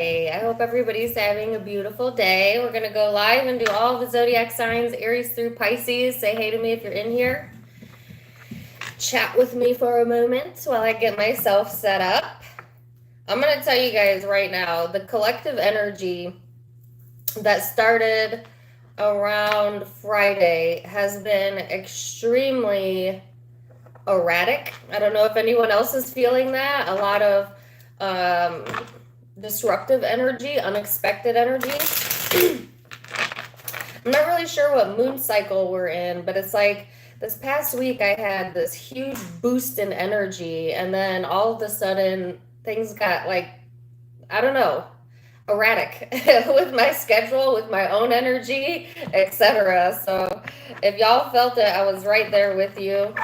I hope everybody's having a beautiful day. We're going to go live and do all the zodiac signs, Aries through Pisces. Say hey to me if you're in here. Chat with me for a moment while I get myself set up. I'm going to tell you guys right now, the collective energy that started around Friday has been extremely erratic. I don't know if anyone else is feeling that. A lot of disruptive energy, unexpected energy. I'm not really sure what moon cycle we're in, but it's like this past week I had this huge boost in energy, and then all of a sudden things got like, I don't know, erratic with my schedule, with my own energy, etc. So if y'all felt it, I was right there with you.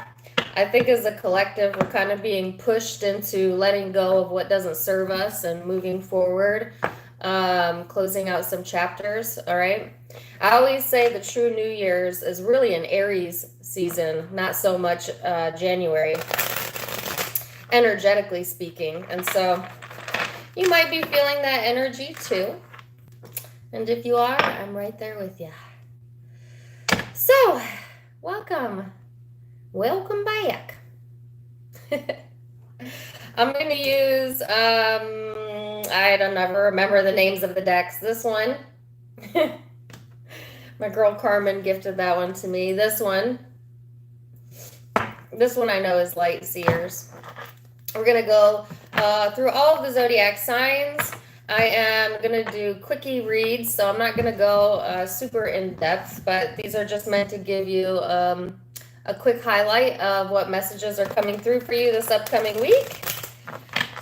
I think as a collective, we're kind of being pushed into letting go of what doesn't serve us and moving forward, closing out some chapters, all right? I always say the true New Year's is really an Aries season, not so much January, energetically speaking. And so you might be feeling that energy too. And if you are, I'm right there with you. So, welcome. Welcome back. I'm going to use, I don't ever remember the names of the decks. This one, my girl Carmen gifted that one to me. This one I know is Light Seers. We're going to go through all of the zodiac signs. I am going to do quickie reads, so I'm not going to go super in depth, but these are just meant to give you a quick highlight of what messages are coming through for you this upcoming week.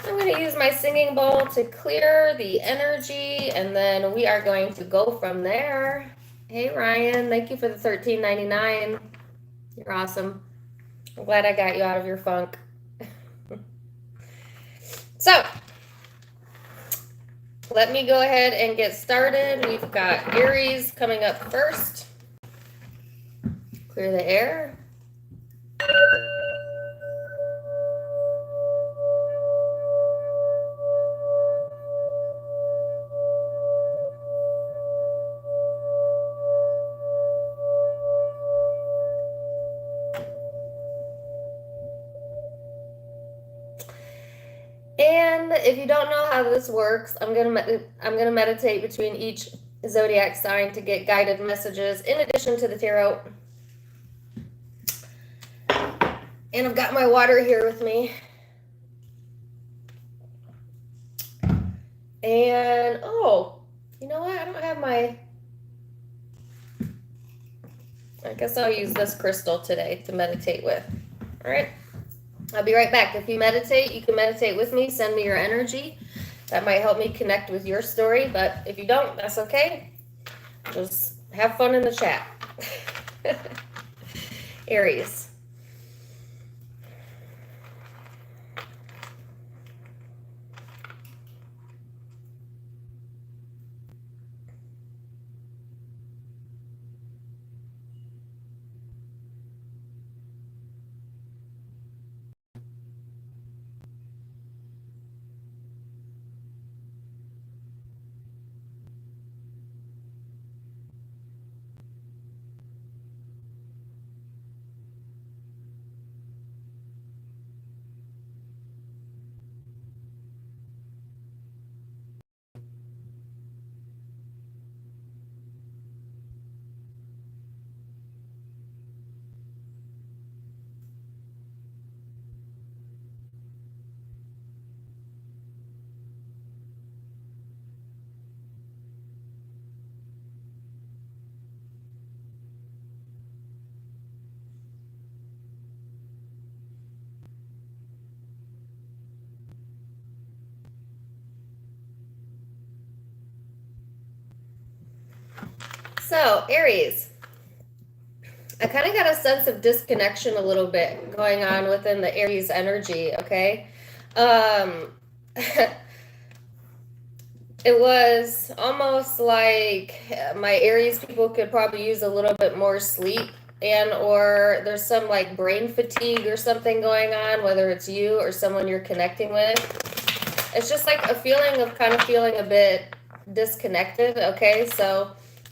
I'm going to use my singing bowl to clear the energy, and then we are going to go from there. Hey, Ryan, thank you for the $13.99. You're awesome. I'm glad I got you out of your funk. So, let me go ahead and get started. We've got Aries coming up first. Clear the air. And if you don't know how this works, I'm gonna meditate between each zodiac sign to get guided messages in addition to the tarot. And I've got my water here with me. And, oh, you know what? I don't have my... I guess I'll use this crystal today to meditate with. All right. I'll be right back. If you meditate, you can meditate with me. Send me your energy. That might help me connect with your story. But if you don't, that's okay. Just have fun in the chat. Aries. So, Aries, I kind of got a sense of disconnection a little bit going on within the Aries energy, okay? It was almost like my Aries people could probably use a little bit more sleep, and or there's some like brain fatigue or something going on, whether it's you or someone you're connecting with. It's just like a feeling of kind of feeling a bit disconnected, okay? So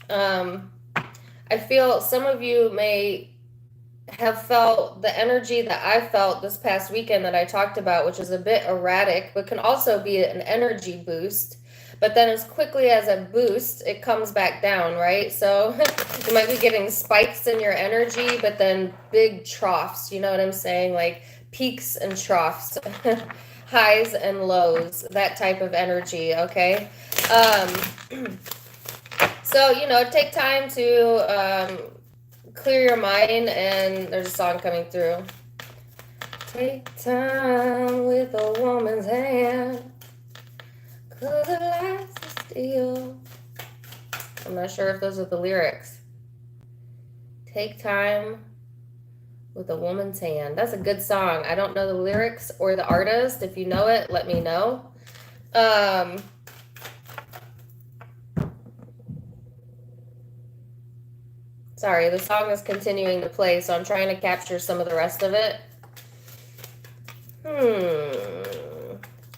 I feel some of you may have felt the energy that I felt this past weekend that I talked about, which is a bit erratic, but can also be an energy boost. But then as quickly as it boosts, it comes back down, right? So you might be getting spikes in your energy, but then big troughs, you know what I'm saying? Like peaks and troughs, highs and lows, that type of energy, okay? So, you know, take time to clear your mind, and there's a song coming through. Take time with a woman's hand, 'cause it lasts steel. I'm not sure if those are the lyrics. Take time with a woman's hand. That's a good song. I don't know the lyrics or the artist. If you know it, let me know. Sorry, the song is continuing to play, so I'm trying to capture some of the rest of it.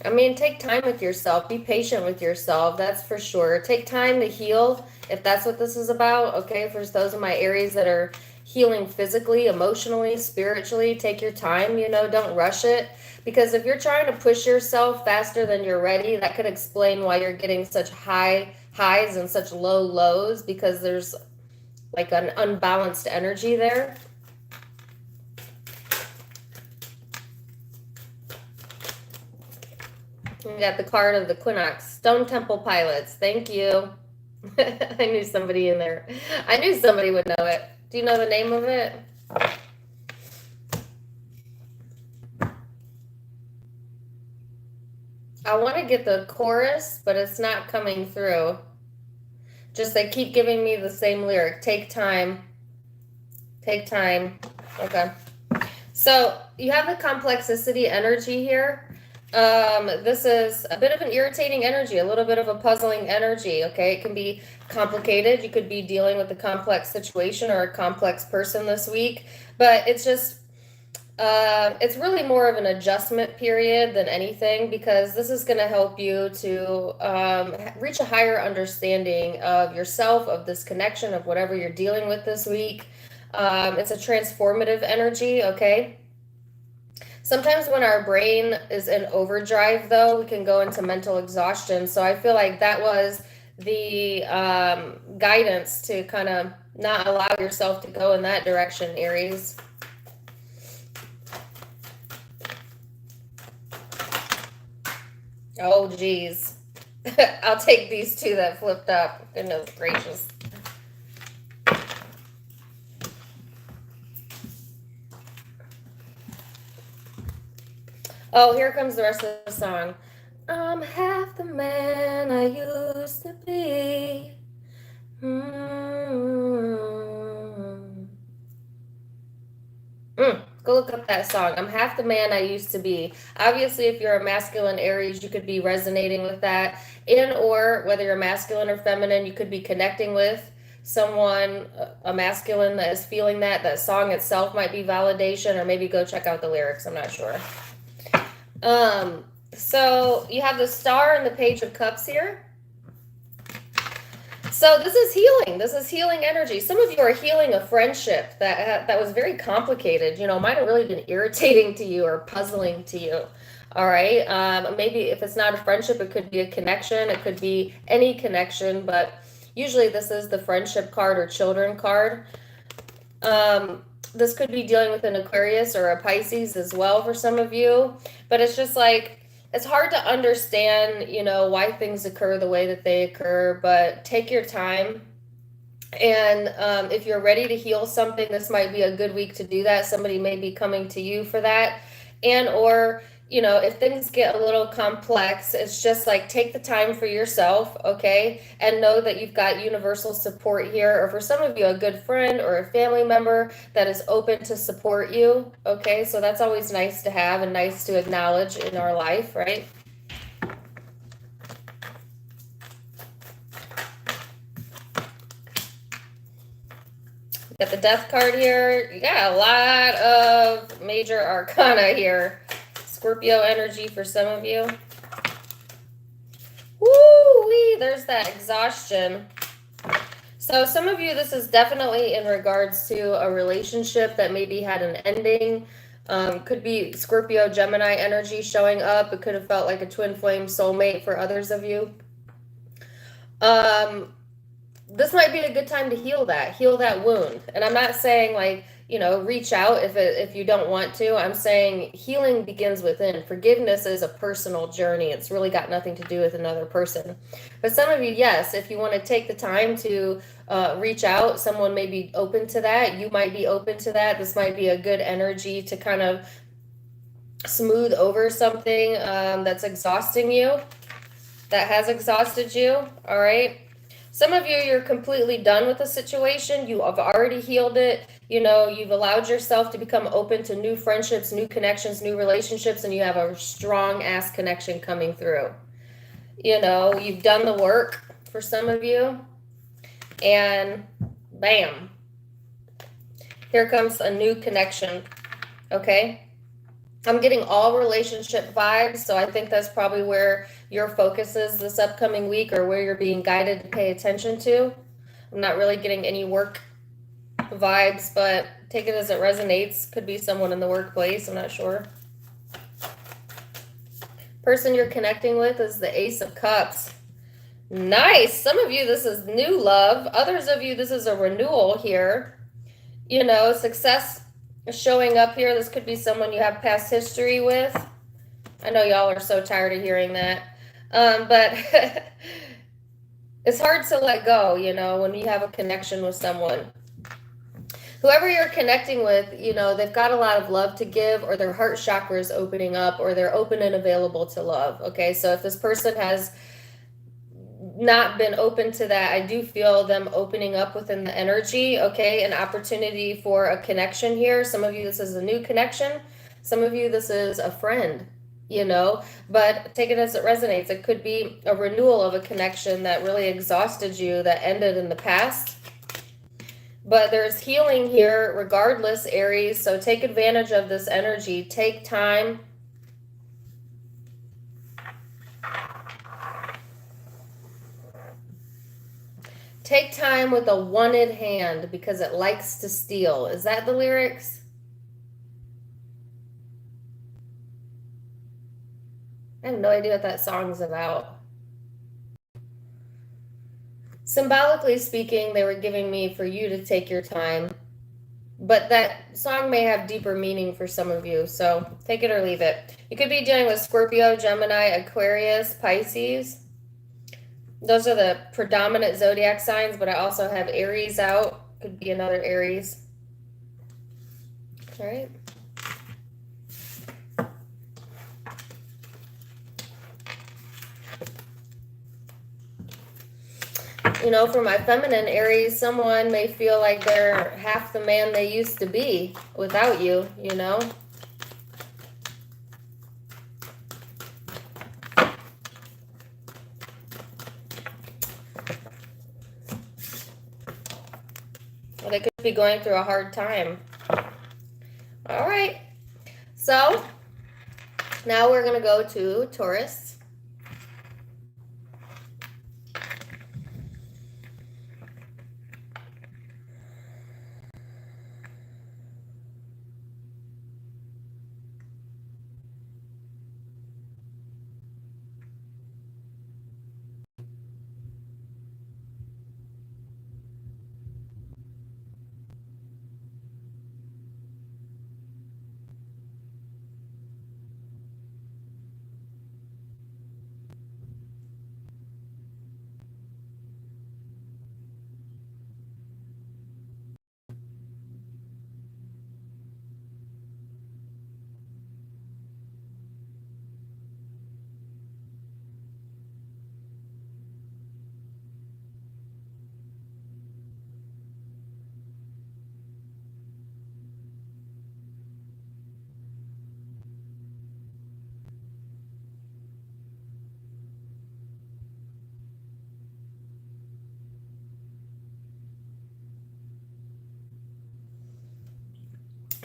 I mean, take time with yourself. Be patient with yourself. That's for sure. Take time to heal, if that's what this is about. Okay, for those of my Aries that are healing physically, emotionally, spiritually, take your time. You know, don't rush it. Because if you're trying to push yourself faster than you're ready, that could explain why you're getting such high highs and such low lows, because there's like an unbalanced energy there. We got the card of the Equinox. Stone Temple Pilots. Thank you. I knew somebody in there. I knew somebody would know it. Do you know the name of it? I want to get the chorus, but it's not coming through. Just they keep giving me the same lyric. Take time. Take time. Okay. So you have the complexity energy here. This is a bit of an irritating energy, a little bit of a puzzling energy, okay? It can be complicated. You could be dealing with a complex situation or a complex person this week, but it's just, it's really more of an adjustment period than anything, because this is going to help you to reach a higher understanding of yourself, of this connection, of whatever you're dealing with this week. It's a transformative energy, okay? Sometimes when our brain is in overdrive, though, we can go into mental exhaustion. So I feel like that was the guidance to kind of not allow yourself to go in that direction, Aries. Oh, geez. I'll take these two that flipped up. Goodness gracious. Oh, here comes the rest of the song. I'm half the man I used to be. Go look up that song. I'm half the man I used to be. Obviously, if you're a masculine Aries, you could be resonating with that. Or whether you're masculine or feminine, you could be connecting with someone, a masculine that is feeling that. That song itself might be validation, or maybe go check out the lyrics. I'm not sure. So you have the Star and the Page of Cups here. So this is healing. This is healing energy. Some of you are healing a friendship that was very complicated. You know, might have really been irritating to you or puzzling to you. All right. Maybe if it's not a friendship, it could be a connection. It could be any connection, but usually this is the friendship card or children card. This could be dealing with an Aquarius or a Pisces as well for some of you, but it's just like, it's hard to understand, you know, why things occur the way that they occur, but take your time. And if you're ready to heal something, this might be a good week to do that. Somebody may be coming to you for that. Or, you know, if things get a little complex, it's just like take the time for yourself, okay? And know that you've got universal support here, or for some of you, a good friend or a family member that is open to support you, okay? So that's always nice to have and nice to acknowledge in our life, right? Got the Death card here. You got a lot of major arcana here. Scorpio energy for some of you. see, there's that exhaustion. So some of you, this is definitely in regards to a relationship that maybe had an ending. Could be Scorpio, Gemini energy showing up. It could have felt like a twin flame soulmate for others of you. This might be a good time to heal that wound. And I'm not saying like, you know, reach out if you don't want to. I'm saying healing begins within. Forgiveness is a personal journey. It's really got nothing to do with another person. But some of you, yes, if you want to take the time to reach out, someone may be open to that. You might be open to that. This might be a good energy to kind of smooth over something that's exhausting you, that has exhausted you. All right. Some of you, you're completely done with the situation. You have already healed it. You know, you've allowed yourself to become open to new friendships, new connections, new relationships, and you have a strong ass connection coming through. You know, you've done the work for some of you, and bam, here comes a new connection. Okay. I'm getting all relationship vibes, so I think that's probably where your focus is this upcoming week, or where you're being guided to pay attention to. I'm not really getting any work vibes, but take it as it resonates. Could be someone in the workplace, I'm not sure. Person you're connecting with is the Ace of Cups. Nice. Some of you, this is new love. Others of you, this is a renewal here. You know, success showing up here. This could be someone you have past history with. I know y'all are so tired of hearing that. But it's hard to let go, you know, when you have a connection with someone. Whoever you're connecting with, you know, they've got a lot of love to give, or their heart chakra is opening up, or they're open and available to love. Okay, so if this person has not been open to that, I do feel them opening up within the energy. Okay, an opportunity for a connection here. Some of you, this is a new connection. Some of you, this is a friend, you know, but take it as it resonates. It could be a renewal of a connection that really exhausted you, that ended in the past. But there's healing here regardless, Aries. So take advantage of this energy. Take time. Take time with a wanted hand because it likes to steal. Is that the lyrics? I have no idea what that song's about. Symbolically speaking, they were giving me for you to take your time. But that song may have deeper meaning for some of you, so take it or leave it. You could be dealing with Scorpio, Gemini, Aquarius, Pisces. Those are the predominant zodiac signs, but I also have Aries out. Could be another Aries. All right. You know, for my feminine Aries, someone may feel like they're half the man they used to be without you, you know? Well, they could be going through a hard time. All right. So, now we're going to go to Taurus.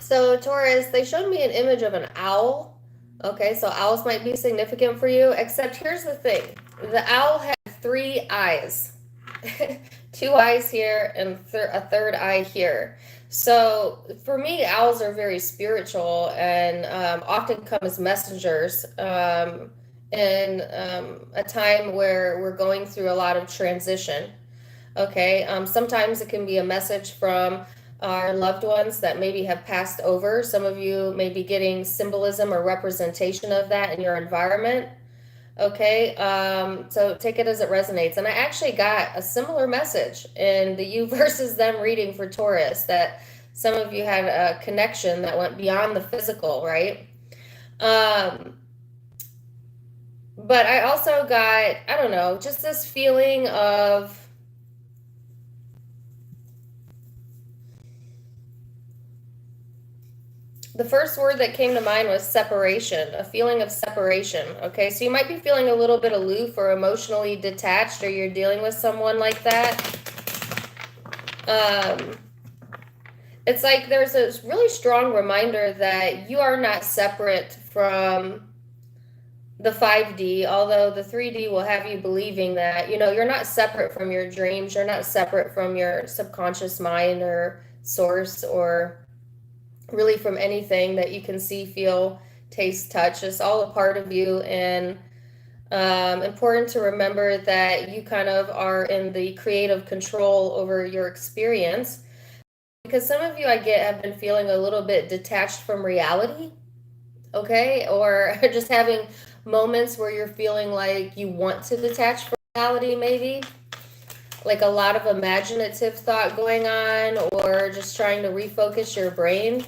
So Taurus, they showed me an image of an owl. Okay, so owls might be significant for you, except here's the thing. The owl had three eyes. Two eyes here and a third eye here. So for me, owls are very spiritual and often come as messengers in a time where we're going through a lot of transition. Okay, sometimes it can be a message from our loved ones that maybe have passed over. Some of you may be getting symbolism or representation of that in your environment. Okay, so take it as it resonates. And I actually got a similar message in the you versus them reading for Taurus, that some of you had a connection that went beyond the physical, right? But I also got, I don't know, just this feeling of the first word that came to mind was separation, a feeling of separation. Okay, so you might be feeling a little bit aloof or emotionally detached, or you're dealing with someone like that. It's like there's a really strong reminder that you are not separate from the 5D, although the 3D will have you believing that, you know, you're not separate from your dreams, you're not separate from your subconscious mind or source, or really from anything that you can see, feel, taste, touch. It's all a part of you, and important to remember that you kind of are in the creative control over your experience, because some of you, I get, have been feeling a little bit detached from reality, okay, or just having moments where you're feeling like you want to detach from reality, maybe like a lot of imaginative thought going on, or just trying to refocus your brain.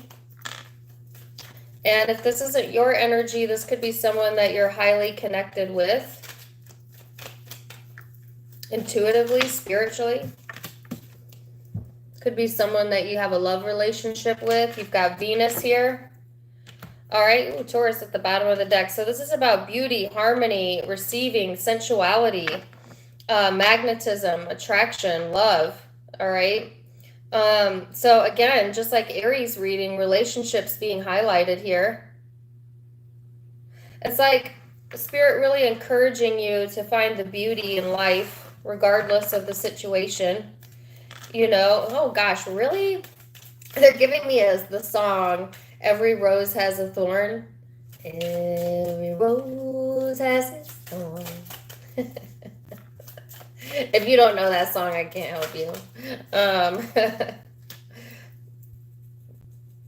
And if this isn't your energy, this could be someone that you're highly connected with, intuitively, spiritually. Could be someone that you have a love relationship with. You've got Venus here. All right, ooh, Taurus at the bottom of the deck. So this is about beauty, harmony, receiving, sensuality, magnetism, attraction, love. All right. So again, just like Aries reading, relationships being highlighted here. It's like Spirit really encouraging you to find the beauty in life, regardless of the situation. You know, oh gosh, really? They're giving me the song, Every Rose Has a Thorn. Every rose has its thorn. If you don't know that song, I can't help you.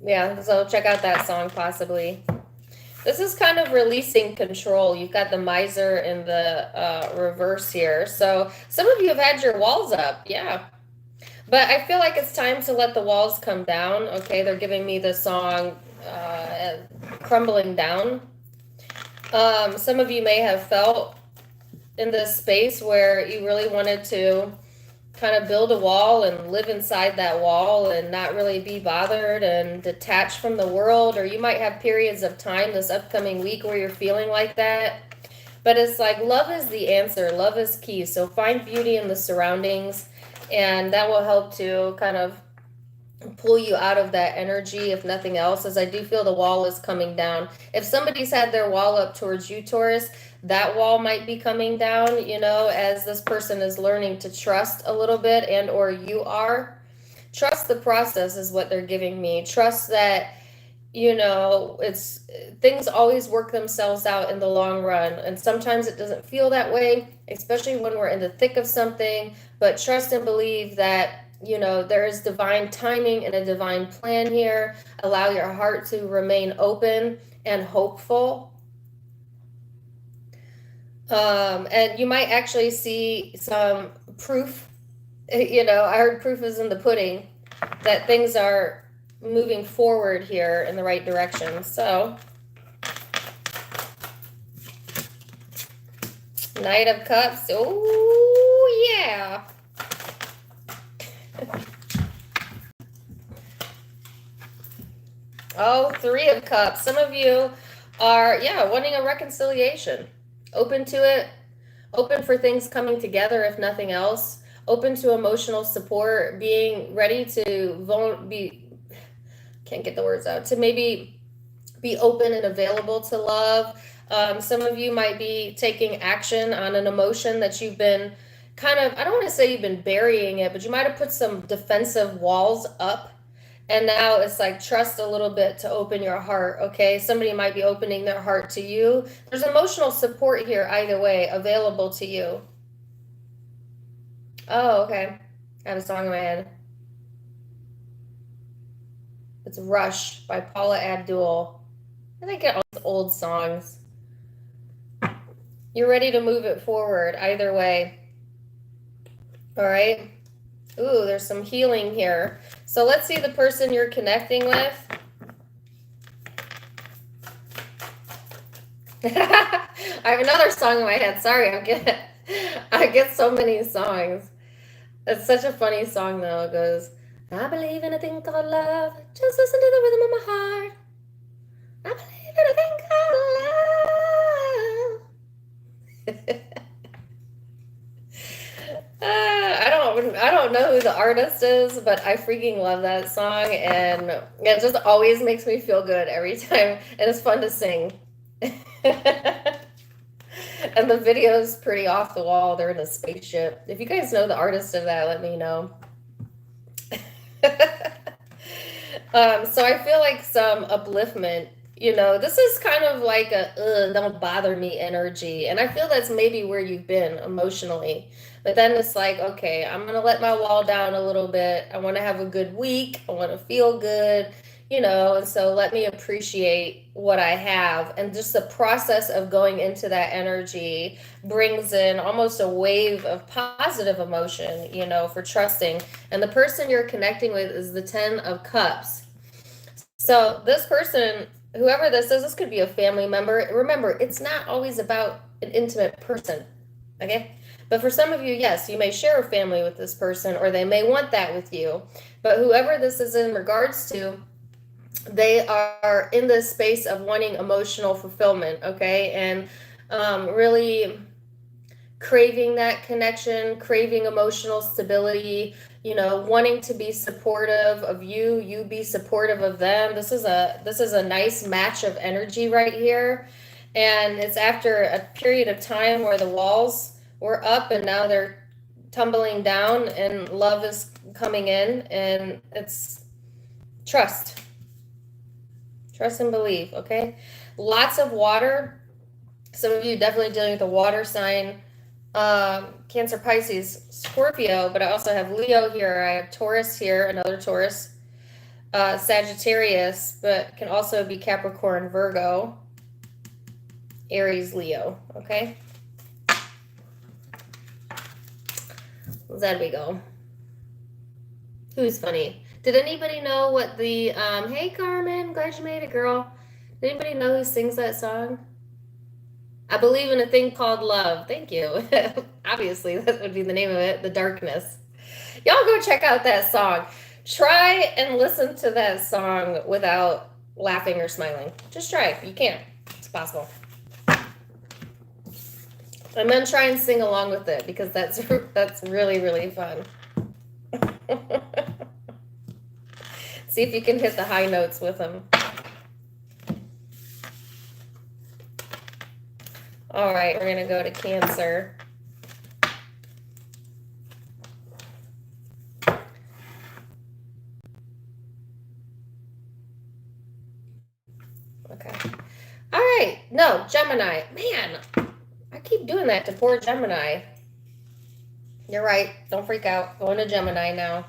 Yeah, so check out that song possibly. This is kind of releasing control. You've got the miser in the reverse here. So some of you have had your walls up. Yeah. But I feel like it's time to let the walls come down. Okay, they're giving me the song Crumbling Down. Some of you may have felt in this space where you really wanted to kind of build a wall and live inside that wall and not really be bothered and detached from the world. Or you might have periods of time this upcoming week where you're feeling like that. But it's like love is the answer. Love is key. So find beauty in the surroundings, and that will help to kind of pull you out of that energy, if nothing else, as I do feel the wall is coming down. If somebody's had their wall up towards you, Taurus, that wall might be coming down, you know, as this person is learning to trust a little bit, and or you are. Trust the process is what they're giving me. Trust that, you know, things always work themselves out in the long run. And sometimes it doesn't feel that way, especially when we're in the thick of something. But trust and believe that, you know, there is divine timing and a divine plan here. Allow your heart to remain open and hopeful. And you might actually see some proof. You know, I heard proof is in the pudding that things are moving forward here in the right direction. So, Knight of Cups. Oh, yeah. Oh, Three of Cups. Some of you are, wanting a reconciliation. Open to it. Open for things coming together, if nothing else. Open to emotional support. Being ready to can't get the words out, to maybe be open and available to love. Some of you might be taking action on an emotion that you've been kind of, I don't want to say you've been burying it, but you might have put some defensive walls up. And now it's like trust a little bit to open your heart, okay? Somebody might be opening their heart to you. There's emotional support here either way available to you. Oh, okay. I have a song in my head. It's Rush by Paula Abdul. I think all these old songs. You're ready to move it forward either way. All right. Ooh, there's some healing here. So let's see the person you're connecting with. I have another song in my head. Sorry, I get so many songs. It's such a funny song though. It goes, I believe in a thing called love. Just listen to the rhythm of my heart. I believe in a thing called love. I don't know who the artist is, but I freaking love that song, and it just always makes me feel good every time, and it's fun to sing. And the video is pretty off the wall. They're in a spaceship. If you guys know the artist of that, let me know. So I feel like some upliftment. You know, this is kind of like a don't bother me energy. And I feel that's maybe where you've been emotionally. But then it's like, okay, I'm going to let my wall down a little bit. I want to have a good week. I want to feel good, you know, and so let me appreciate what I have. And just the process of going into that energy brings in almost a wave of positive emotion, you know, for trusting. And the person you're connecting with is the 10 of Cups. So this person, whoever this is, this could be a family member. Remember, it's not always about an intimate person, okay? But for some of you, yes, you may share a family with this person, or they may want that with you. But whoever this is in regards to, they are in this space of wanting emotional fulfillment, okay? And really craving that connection, craving emotional stability, you know, wanting to be supportive of you, you be supportive of them. This is a nice match of energy right here. And it's after a period of time where the walls were up and now they're tumbling down and love is coming in, and it's trust and belief, okay? Lots of water. Some of you definitely dealing with a water sign. Cancer, Pisces, Scorpio, but I also have Leo here. I have Taurus here, another Taurus, Sagittarius, but can also be Capricorn, Virgo, Aries, Leo, okay? There we go. Who's funny? Did anybody know what the, hey Carmen, glad you made it, girl. Did anybody know who sings that song? I believe in a thing called love. Thank you. Obviously, that would be the name of it, The Darkness. Y'all go check out that song. Try and listen to that song without laughing or smiling. Just try. You can. It's possible. And then try and sing along with it, because that's really, really fun. See if you can hit the high notes with them. All right, we're going to go to Cancer. Okay. All right. No, Gemini. Man, I keep doing that to poor Gemini. You're right. Don't freak out. Going to Gemini now.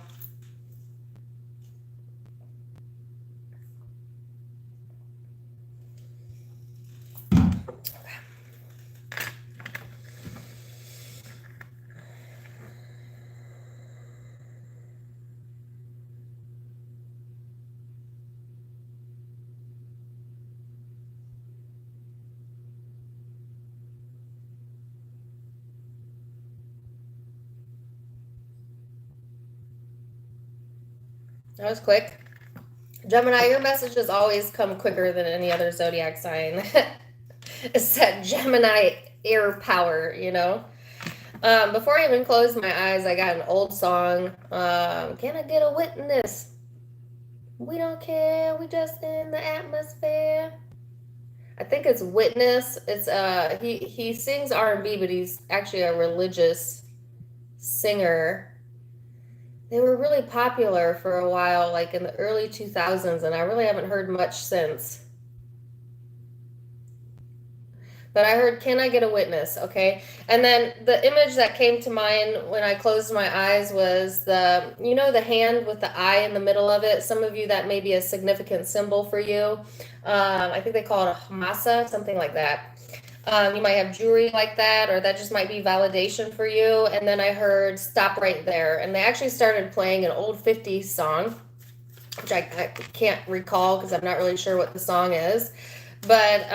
That was quick. Gemini, your messages always come quicker than any other zodiac sign. It's that Gemini air power, you know? Before I even closed my eyes, I got an old song. Can I get a witness? We don't care, we just in the atmosphere. I think it's Witness. It's he sings R&B, but he's actually a religious singer. They were really popular for a while, like in the early 2000s, and I really haven't heard much since. But I heard, "Can I get a witness?" Okay. And then the image that came to mind when I closed my eyes was the hand with the eye in the middle of it. Some of you, that may be a significant symbol for you. I think they call it a hamasa, something like that. You might have jewelry like that, or that just might be validation for you. And then I heard "Stop Right There." And they actually started playing an old 50s song, which I can't recall because I'm not really sure what the song is. But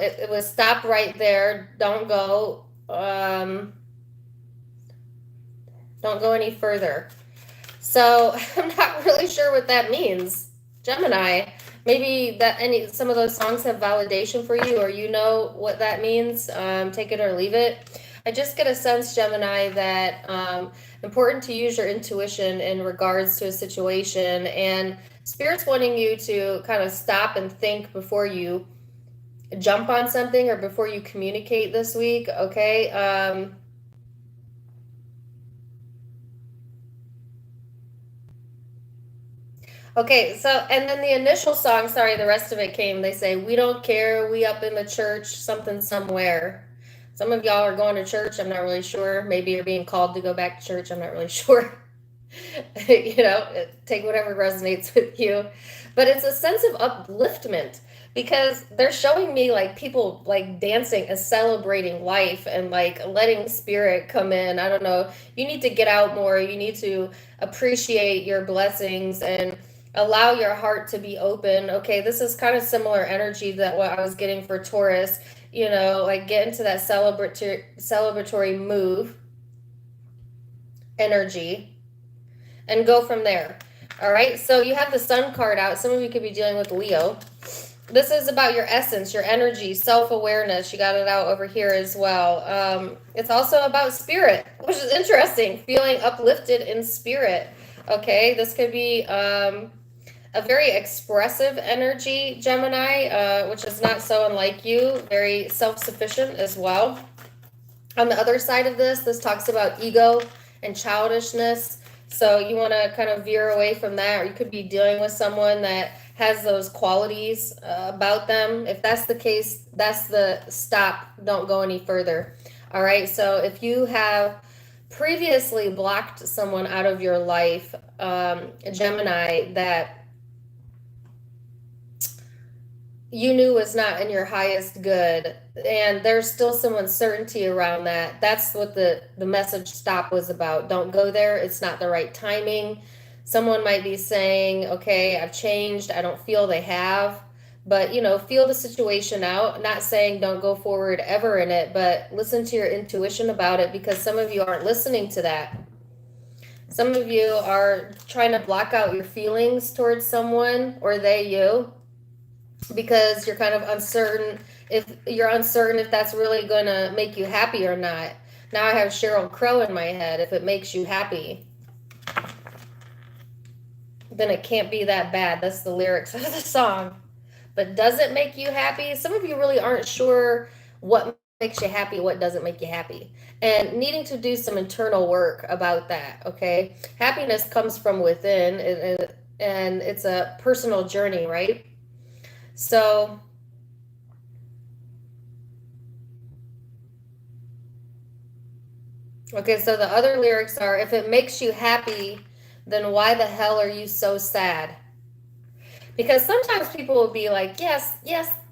it was "Stop Right There, don't go any further." So I'm not really sure what that means. Gemini, maybe some of those songs have validation for you, or you know what that means. Take it or leave it. I just get a sense, Gemini, that important to use your intuition in regards to a situation, and Spirit's wanting you to kind of stop and think before you jump on something or before you communicate this week, okay? Okay, so, and then the initial song, sorry, the rest of it came, they say, "We don't care, we up in the church, something somewhere." Some of y'all are going to church, I'm not really sure. Maybe you're being called to go back to church, I'm not really sure. Take whatever resonates with you. But it's a sense of upliftment, because they're showing me like people like dancing and celebrating life and like letting spirit come in. I don't know. You need to get out more. You need to appreciate your blessings and allow your heart to be open. Okay, this is kind of similar energy that what I was getting for Taurus. Like get into that celebratory move energy and go from there. All right, so you have the Sun card out. Some of you could be dealing with Leo. This is about your essence, your energy, self-awareness. You got it out over here as well. It's also about spirit, which is interesting, feeling uplifted in spirit. Okay, this could be a very expressive energy, Gemini, which is not so unlike you, very self-sufficient as well. On the other side of this talks about ego and childishness. So you want to kind of veer away from that, or you could be dealing with someone that has those qualities about them. If that's the case, that's the stop, don't go any further. All right, so if you have previously blocked someone out of your life, Gemini, that you knew was not in your highest good, and there's still some uncertainty around that, that's what the message "stop" was about. Don't go there. It's not the right timing. Someone might be saying, "Okay, I've changed. I don't feel they have." But, feel the situation out. Not saying don't go forward ever in it, but listen to your intuition about it, because some of you aren't listening to that. Some of you are trying to block out your feelings towards someone, or they you, because you're kind of uncertain if that's really going to make you happy or not. Now I have Sheryl Crow in my head. If it makes you happy, then it can't be that bad. That's the lyrics of the song. But does it make you happy? Some of you really aren't sure what makes you happy, what doesn't make you happy, and needing to do some internal work about that. Okay, happiness comes from within, and it's a personal journey, right? So okay, so the other lyrics are, "If it makes you happy, then why the hell are you so sad?" Because sometimes people will be like, yes,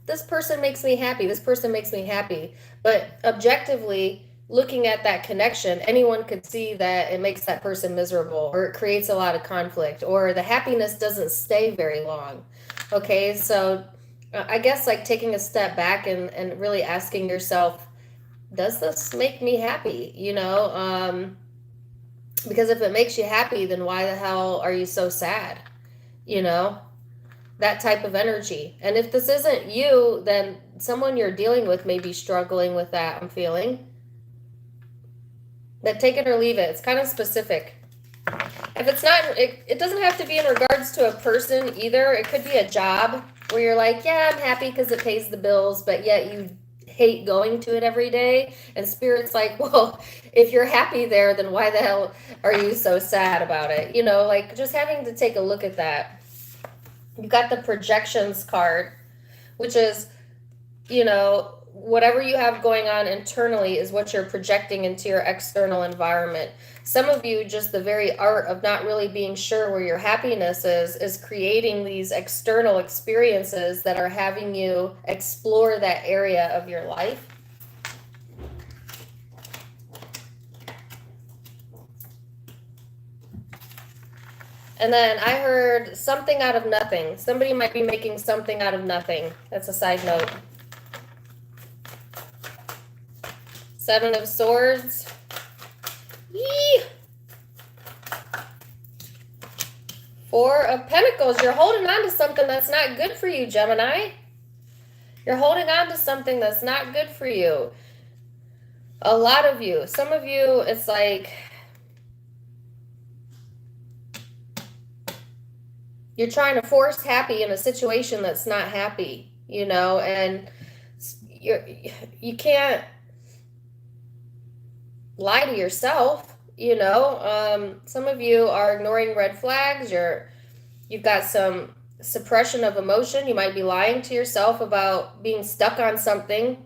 this person makes me happy, this person makes me happy. But objectively, looking at that connection, anyone could see that it makes that person miserable, or it creates a lot of conflict, or the happiness doesn't stay very long. Okay, so I guess like taking a step back and really asking yourself, does this make me happy? Because if it makes you happy, then why the hell are you so sad? That type of energy. And if this isn't you, then someone you're dealing with may be struggling with that, I'm feeling. But take it or leave it. It's kind of specific. If it's not, it doesn't have to be in regards to a person either. It could be a job. where you're like, yeah, I'm happy because it pays the bills, but yet you hate going to it every day. And Spirit's like, well, if you're happy there, then why the hell are you so sad about it? You know, like just having to take a look at that. You got the projections card, which is, you know, whatever you have going on internally is what you're projecting into your external environment. Some of you, just the very art of not really being sure where your happiness is creating these external experiences that are having you explore that area of your life. And then I heard something out of nothing. Somebody might be making something out of nothing. That's a side note. Seven of Swords. Yee! Four of Pentacles. You're holding on to something that's not good for you, Gemini. You're holding on to something that's not good for you. A lot of you. Some of you, it's like you're trying to force happy in a situation that's not happy, you know, and you can't lie to yourself, you know. Some of you are ignoring red flags. You've got some suppression of emotion. You might be lying to yourself about being stuck on something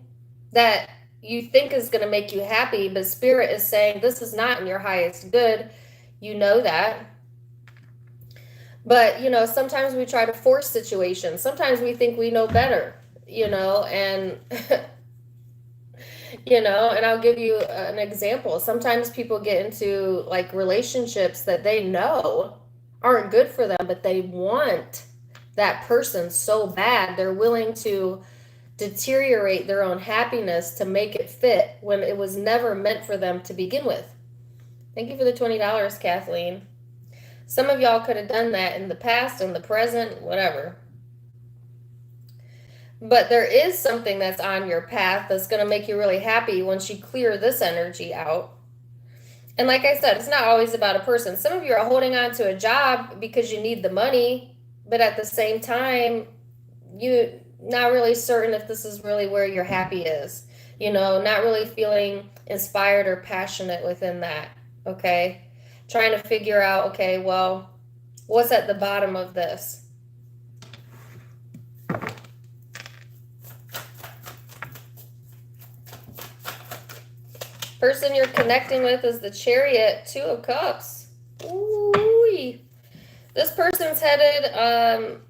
that you think is going to make you happy, but Spirit is saying this is not in your highest good. You know that. But, you know, sometimes we try to force situations. Sometimes we think we know better, you know, and you know, and I'll give you an example. Sometimes people get into like relationships that they know aren't good for them, but they want that person so bad they're willing to deteriorate their own happiness to make it fit when it was never meant for them to begin with. Thank you for the $20, Kathleen. Some of y'all could have done that in the past, in the present, whatever. But there is something that's on your path that's going to make you really happy once you clear this energy out. And like I said, it's not always about a person. Some of you are holding on to a job because you need the money, but at the same time, you're not really certain if this is really where your happy is. You know, not really feeling inspired or passionate within that, okay? Trying to figure out, okay, well, what's at the bottom of this? Person you're connecting with is the Chariot, Two of Cups. Ooh. This person's headed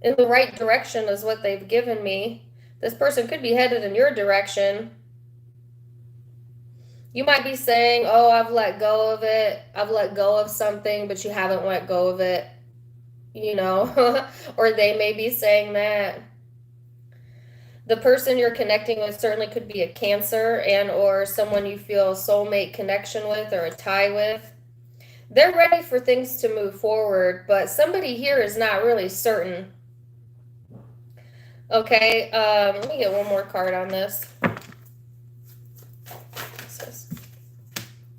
in the right direction is what they've given me. This person could be headed in your direction. You might be saying, oh, I've let go of it. I've let go of something, but you haven't let go of it, you know, or they may be saying that. The person you're connecting with certainly could be a Cancer and or someone you feel a soulmate connection with or a tie with. They're ready for things to move forward, but somebody here is not really certain. Okay, let me get one more card on this.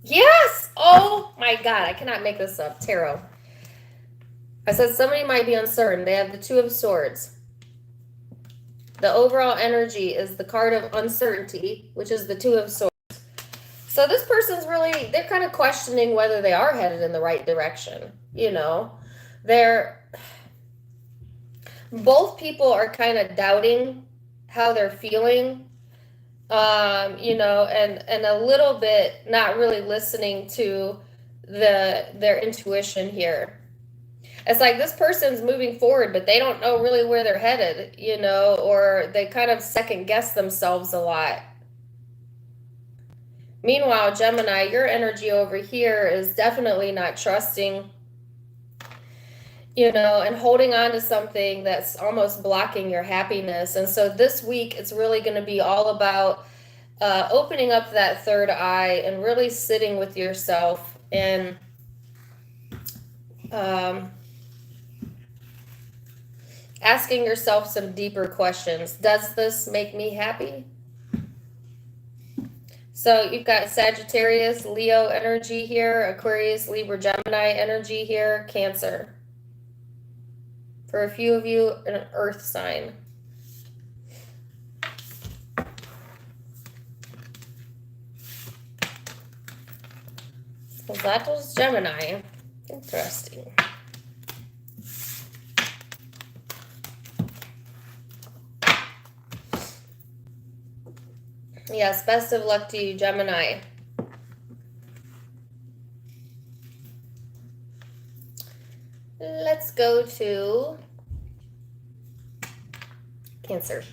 Yes! Oh my God, I cannot make this up. Tarot. I said somebody might be uncertain. They have the Two of Swords. The overall energy is the card of uncertainty, which is the Two of Swords. So this person's really, they're kind of questioning whether they are headed in the right direction. You know, both people are kind of doubting how they're feeling, you know, and a little bit not really listening to their intuition here. It's like this person's moving forward, but they don't know really where they're headed, you know, or they kind of second guess themselves a lot. Meanwhile, Gemini, your energy over here is definitely not trusting, you know, and holding on to something that's almost blocking your happiness. And so this week, it's really going to be all about opening up that third eye and really sitting with yourself and asking yourself some deeper questions. Does this make me happy? So you've got Sagittarius, Leo energy here, Aquarius, Libra, Gemini energy here, Cancer. For a few of you, an earth sign. So that was Gemini. Interesting. Yes, best of luck to you, Gemini. Let's go to Cancer.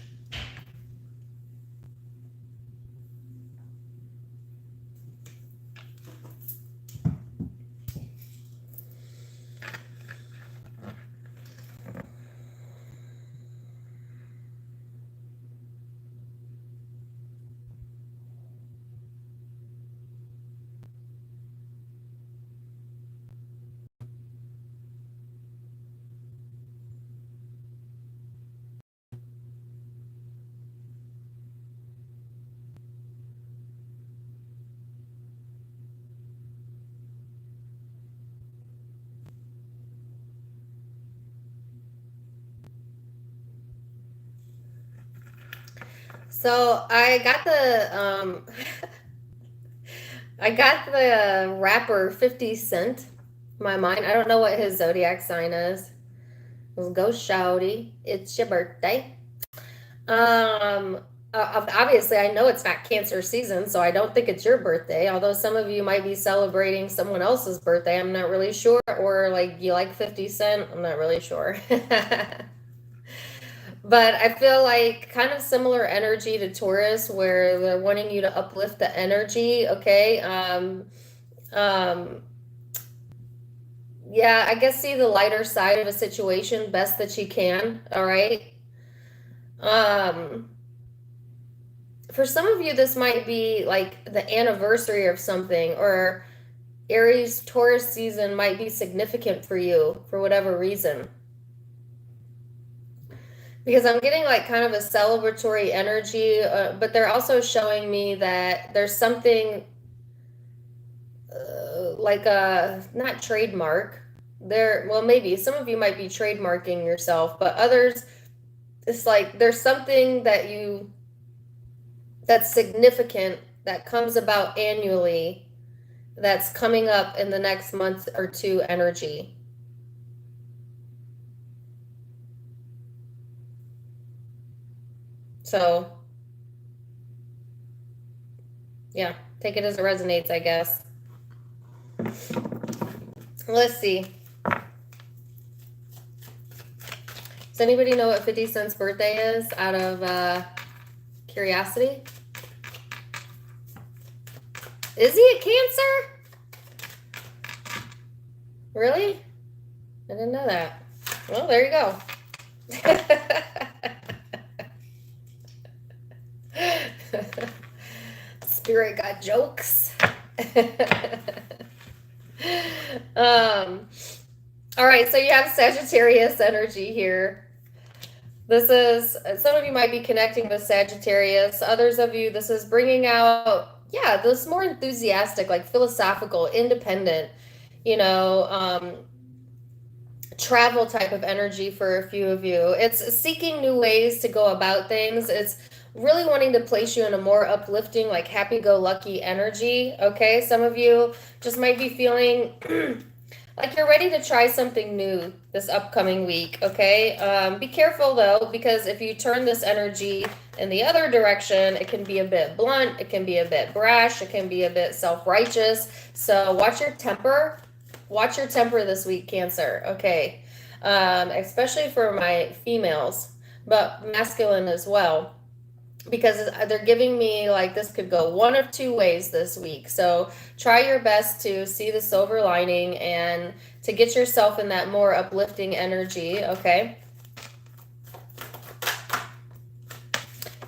So I got the I got the rapper 50 Cent in my mind. I don't know what his zodiac sign is. Let's go, shouty. It's your birthday. Obviously, I know it's not Cancer season, so I don't think it's your birthday. Although some of you might be celebrating someone else's birthday, I'm not really sure. Or like you like 50 Cent, I'm not really sure. But I feel like kind of similar energy to Taurus, where they're wanting you to uplift the energy. Okay. Yeah, I guess see the lighter side of a situation best that you can. All right. Um, for some of you, this might be like the anniversary of something, or Aries Taurus season might be significant for you for whatever reason. Because I'm getting like kind of a celebratory energy, but they're also showing me that there's something like a not trademark. Well, maybe some of you might be trademarking yourself, but others, it's like there's something that's significant that comes about annually that's coming up in the next month or two energy. So, yeah, take it as it resonates, I guess. Let's see. Does anybody know what 50 Cent's birthday is out of curiosity? Is he a Cancer? Really? I didn't know that. Well, there you go. Spirit got jokes. All right, so you have Sagittarius energy here. This is, some of you might be connecting with Sagittarius. Others of you, this is bringing out, yeah, this more enthusiastic, like philosophical, independent, travel type of energy for a few of you. It's seeking new ways to go about things. It's really wanting to place you in a more uplifting, like happy-go-lucky energy, okay? Some of you just might be feeling like you're ready to try something new this upcoming week, okay? Be careful, though, because if you turn this energy in the other direction, it can be a bit blunt, it can be a bit brash, it can be a bit self-righteous. So watch your temper. Watch your temper this week, Cancer, okay? Especially for my females, but masculine as well, because they're giving me like this could go one of two ways this week. So try your best to see the silver lining and to get yourself in that more uplifting energy, okay?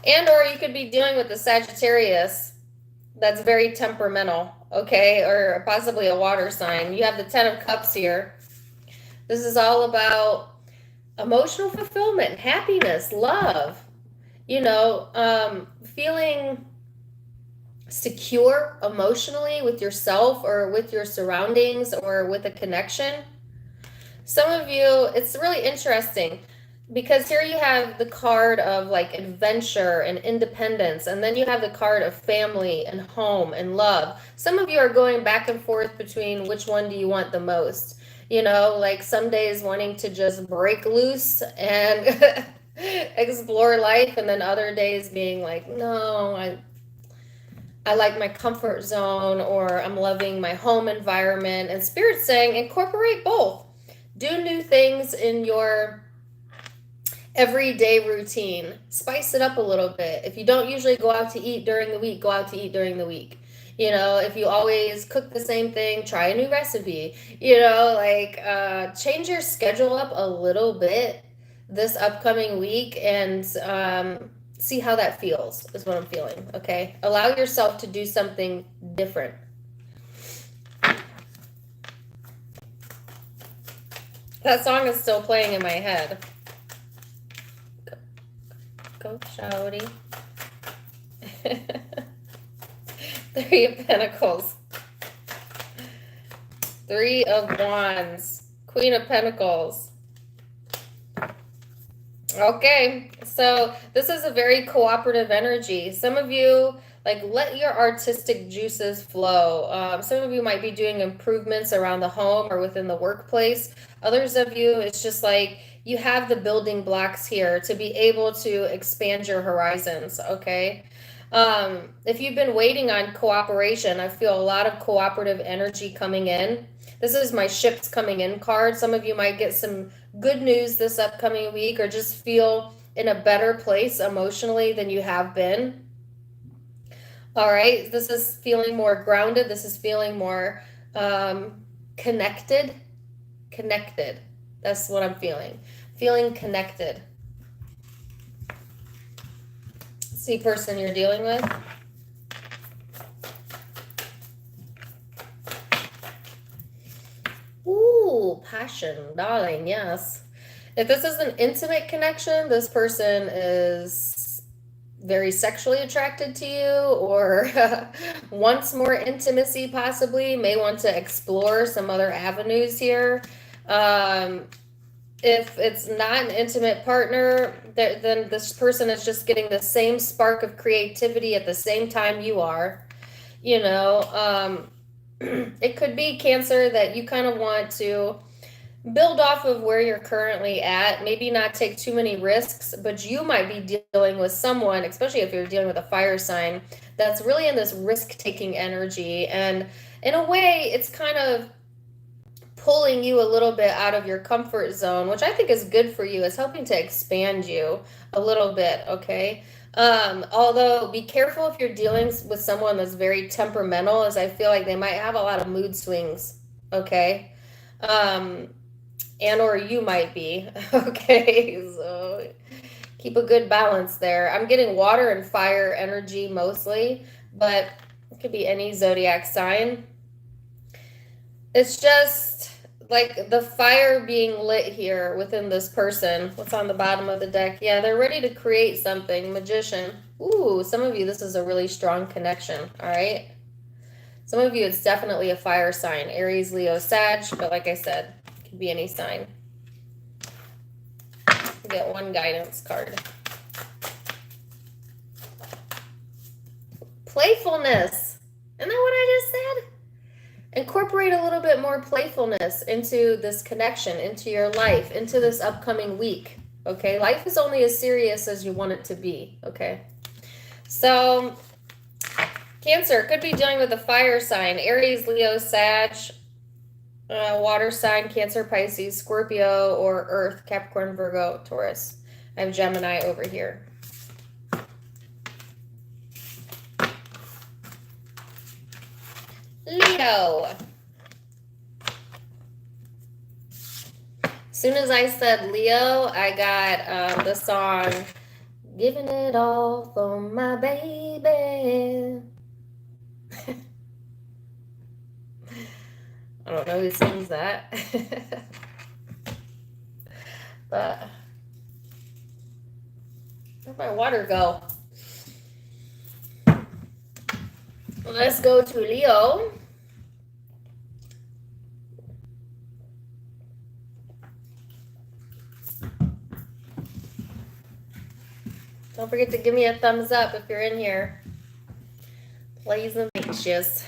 And or you could be dealing with the Sagittarius that's very temperamental, okay? Or possibly a water sign. You have the 10 of Cups here. This is all about emotional fulfillment, happiness, love, feeling secure emotionally with yourself or with your surroundings or with a connection. Some of you, it's really interesting because here you have the card of like adventure and independence, and then you have the card of family and home and love. Some of you are going back and forth between which one do you want the most. You know, like some days wanting to just break loose and explore life, and then other days being like, no, I like my comfort zone, or I'm loving my home environment. And Spirit's saying incorporate both. Do new things in your everyday routine. Spice it up a little bit. If you don't usually go out to eat during the week, go out to eat during the week. You know, if you always cook the same thing, try a new recipe. You know, like change your schedule up a little bit this upcoming week, and see how that feels, is what I'm feeling. Okay, allow yourself to do something different. That song is still playing in my head. Go shouty. Three of Pentacles, Three of Wands, Queen of Pentacles. Okay, so this is a very cooperative energy. Some of you, like, let your artistic juices flow. Some of you might be doing improvements around the home or within the workplace. Others of you, it's just like you have the building blocks here to be able to expand your horizons, okay? If you've been waiting on cooperation, I feel a lot of cooperative energy coming in. This is my ships coming in card. Some of you might get some good news this upcoming week, or just feel in a better place emotionally than you have been. All right, this is feeling more grounded. This is feeling more connected. Connected. That's what I'm feeling. Feeling connected. See person you're dealing with. Ooh, passion, darling, yes. If this is an intimate connection, this person is very sexually attracted to you, or wants more intimacy, possibly, may want to explore some other avenues here. If it's not an intimate partner, then this person is just getting the same spark of creativity at the same time you are. You know, it could be Cancer that you kind of want to build off of where you're currently at, maybe not take too many risks, but you might be dealing with someone, especially if you're dealing with a fire sign, that's really in this risk-taking energy. And in a way, it's kind of pulling you a little bit out of your comfort zone, which I think is good for you. It's helping to expand you a little bit, okay? Although be careful if you're dealing with someone that's very temperamental, as I feel like they might have a lot of mood swings, okay? And or you might be, okay? So keep a good balance there. I'm getting water and fire energy mostly, but it could be any zodiac sign. It's just like the fire being lit here within this person. What's on the bottom of the deck? Yeah, they're ready to create something. Magician. Ooh, some of you, this is a really strong connection, all right? Some of you, it's definitely a fire sign. Aries, Leo, Sag, but like I said, it could be any sign. Get one guidance card. Playfulness. Isn't that what I just said? Incorporate a little bit more playfulness into this connection, into your life, into this upcoming week, okay? Life is only as serious as you want it to be, okay? So, Cancer could be dealing with a fire sign. Aries, Leo, Sag, water sign, Cancer, Pisces, Scorpio, or Earth, Capricorn, Virgo, Taurus. I have Gemini over here. Leo. As soon as I said Leo, I got the song Giving It All for My Baby. I don't know who sings that. But where'd my water go? Let's go to Leo. Don't forget to give me a thumbs up if you're in here. Please and anxious.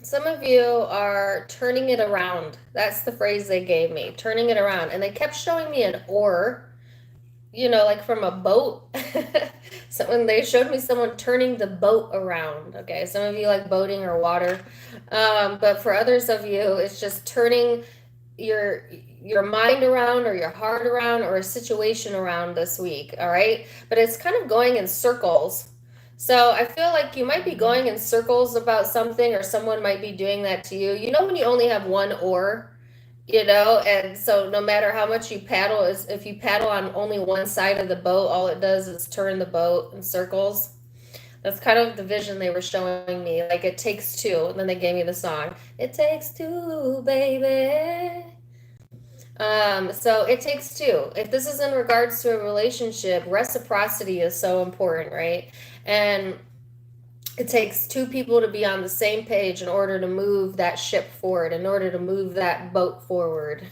Some of you are turning it around. That's the phrase they gave me, turning it around. And they kept showing me an oar, you know, like from a boat. So when they showed me someone turning the boat around. Okay, some of you like boating or water. But for others of you, it's just turning your mind around or your heart around or a situation around this week. All right. But it's kind of going in circles. So I feel like you might be going in circles about something, or someone might be doing that to you. You know, when you only have one oar, you know, and so no matter how much you paddle, is if you paddle on only one side of the boat, all it does is turn the boat in circles. That's kind of the vision they were showing me. Like, it takes two. And then they gave me the song. It takes two, baby. So it takes two. If this is in regards to a relationship, reciprocity is so important, right? And it takes two people to be on the same page in order to move that ship forward, in order to move that boat forward.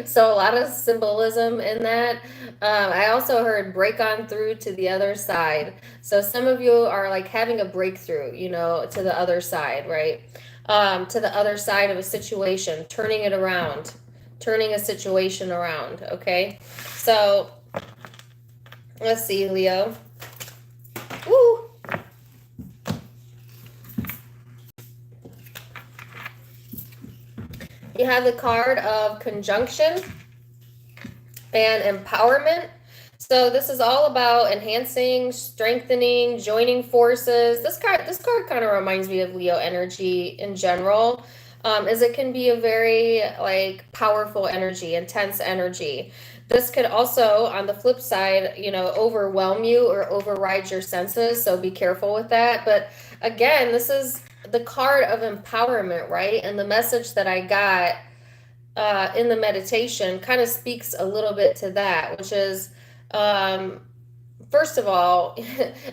So a lot of symbolism in that. I also heard break on through to the other side. So some of you are like having a breakthrough, you know, to the other side, right? To the other side of a situation, turning it around, turning a situation around, okay? So let's see, Leo. Woo! You have the card of conjunction and empowerment. So this is all about enhancing, strengthening, joining forces. This card kind of reminds me of Leo energy in general, as it can be a very like powerful energy, intense energy. This could also, on the flip side, you know, overwhelm you or override your senses. So be careful with that. But again, this is the card of empowerment, right? And the message that I got in the meditation kind of speaks a little bit to that, which is, first of all,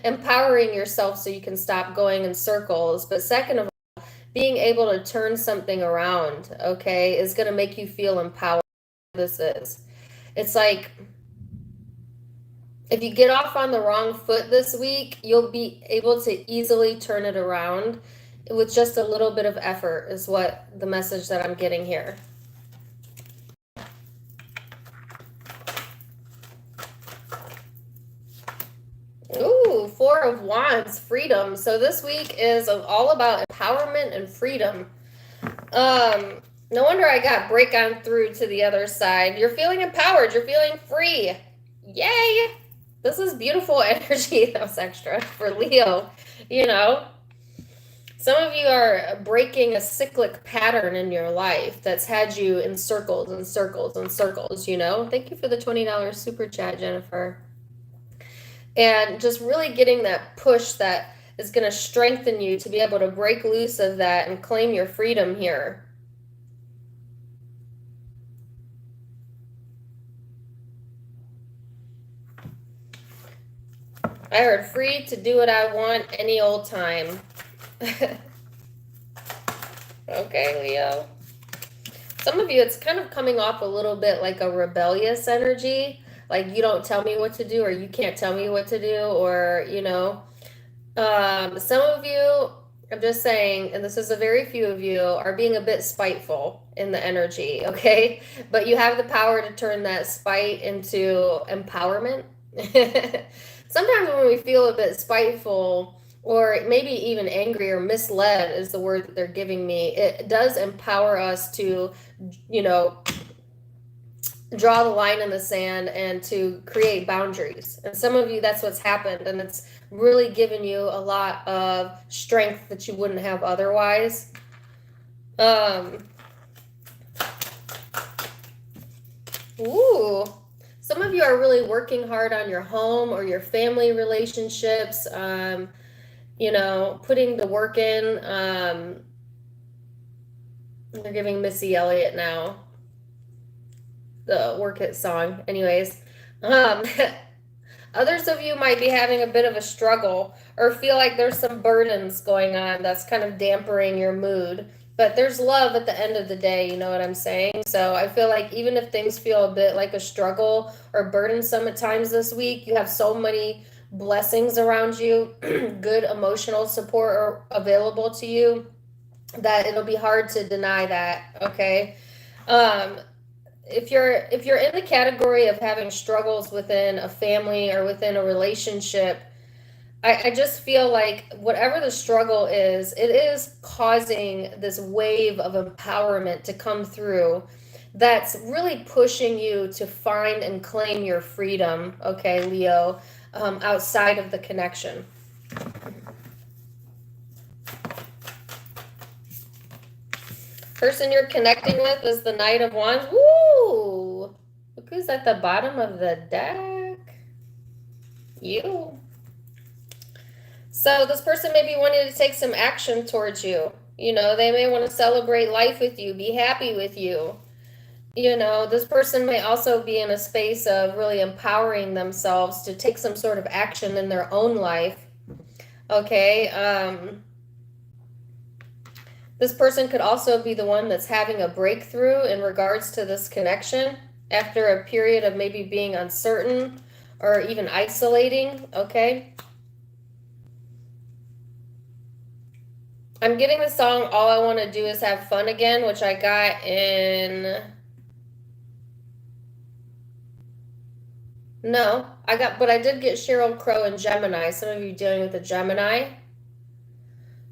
empowering yourself so you can stop going in circles. But second of all, being able to turn something around, okay, is going to make you feel empowered. This is. It's like, if you get off on the wrong foot this week, you'll be able to easily turn it around with just a little bit of effort, is what the message that I'm getting here. Ooh, Four of Wands, freedom. So this week is all about empowerment and freedom. No wonder I got break on through to the other side. You're feeling empowered. You're feeling free. Yay! This is beautiful energy. That was extra for Leo, you know. Some of you are breaking a cyclic pattern in your life that's had you in circles and circles and circles, you know. Thank you for the $20 super chat, Jennifer. And just really getting that push that is going to strengthen you to be able to break loose of that and claim your freedom here. I heard free to do what I want any old time. Okay, Leo. Some of you, it's kind of coming off a little bit like a rebellious energy. Like, you don't tell me what to do, or you can't tell me what to do, or, you know. Some of you, I'm just saying, and this is a very few of you, are being a bit spiteful in the energy, okay? But you have the power to turn that spite into empowerment. Sometimes when we feel a bit spiteful, or maybe even angry or misled is the word that they're giving me. It does empower us to, you know, draw the line in the sand and to create boundaries. And some of you, that's what's happened. And it's really given you a lot of strength that you wouldn't have otherwise. Ooh. Some of you are really working hard on your home or your family relationships, you know, putting the work in. They're giving Missy Elliott now the Work It song. Anyways, um, others of you might be having a bit of a struggle or feel like there's some burdens going on that's kind of dampening your mood. But there's love at the end of the day, you know what I'm saying? So I feel like even if things feel a bit like a struggle or burdensome at times this week, you have so many blessings around you, good emotional support are available to you, that it'll be hard to deny that, okay? Um, if you're in the category of having struggles within a family or within a relationship, I just feel like whatever the struggle is, it is causing this wave of empowerment to come through that's really pushing you to find and claim your freedom, okay, Leo, outside of the connection. Person you're connecting with is the Knight of Wands. Woo! Look who's at the bottom of the deck. You. So this person may be wanting to take some action towards you. You know, they may want to celebrate life with you, be happy with you. You know, this person may also be in a space of really empowering themselves to take some sort of action in their own life. Okay, this person could also be the one that's having a breakthrough in regards to this connection after a period of maybe being uncertain or even isolating, okay? I'm getting the song All I Want to Do Is Have Fun Again, which I got in... No, but I did get Sheryl Crow and Gemini. Some of you dealing with a Gemini,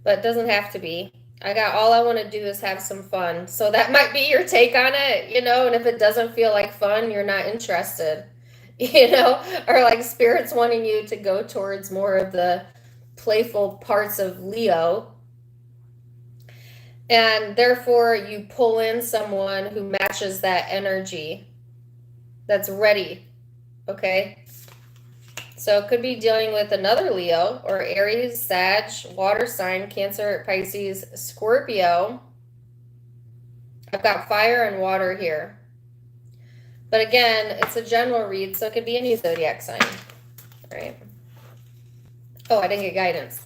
but it doesn't have to be. I got All I Want to Do Is Have Some Fun. So that might be your take on it, you know, and if it doesn't feel like fun, you're not interested, you know, or like Spirit's wanting you to go towards more of the playful parts of Leo. And therefore, you pull in someone who matches that energy, that's ready, okay? So it could be dealing with another Leo or Aries, Sag, water sign, Cancer, Pisces, Scorpio. I've got fire and water here. But again, it's a general read, so it could be any zodiac sign, right? Oh, I didn't get guidance.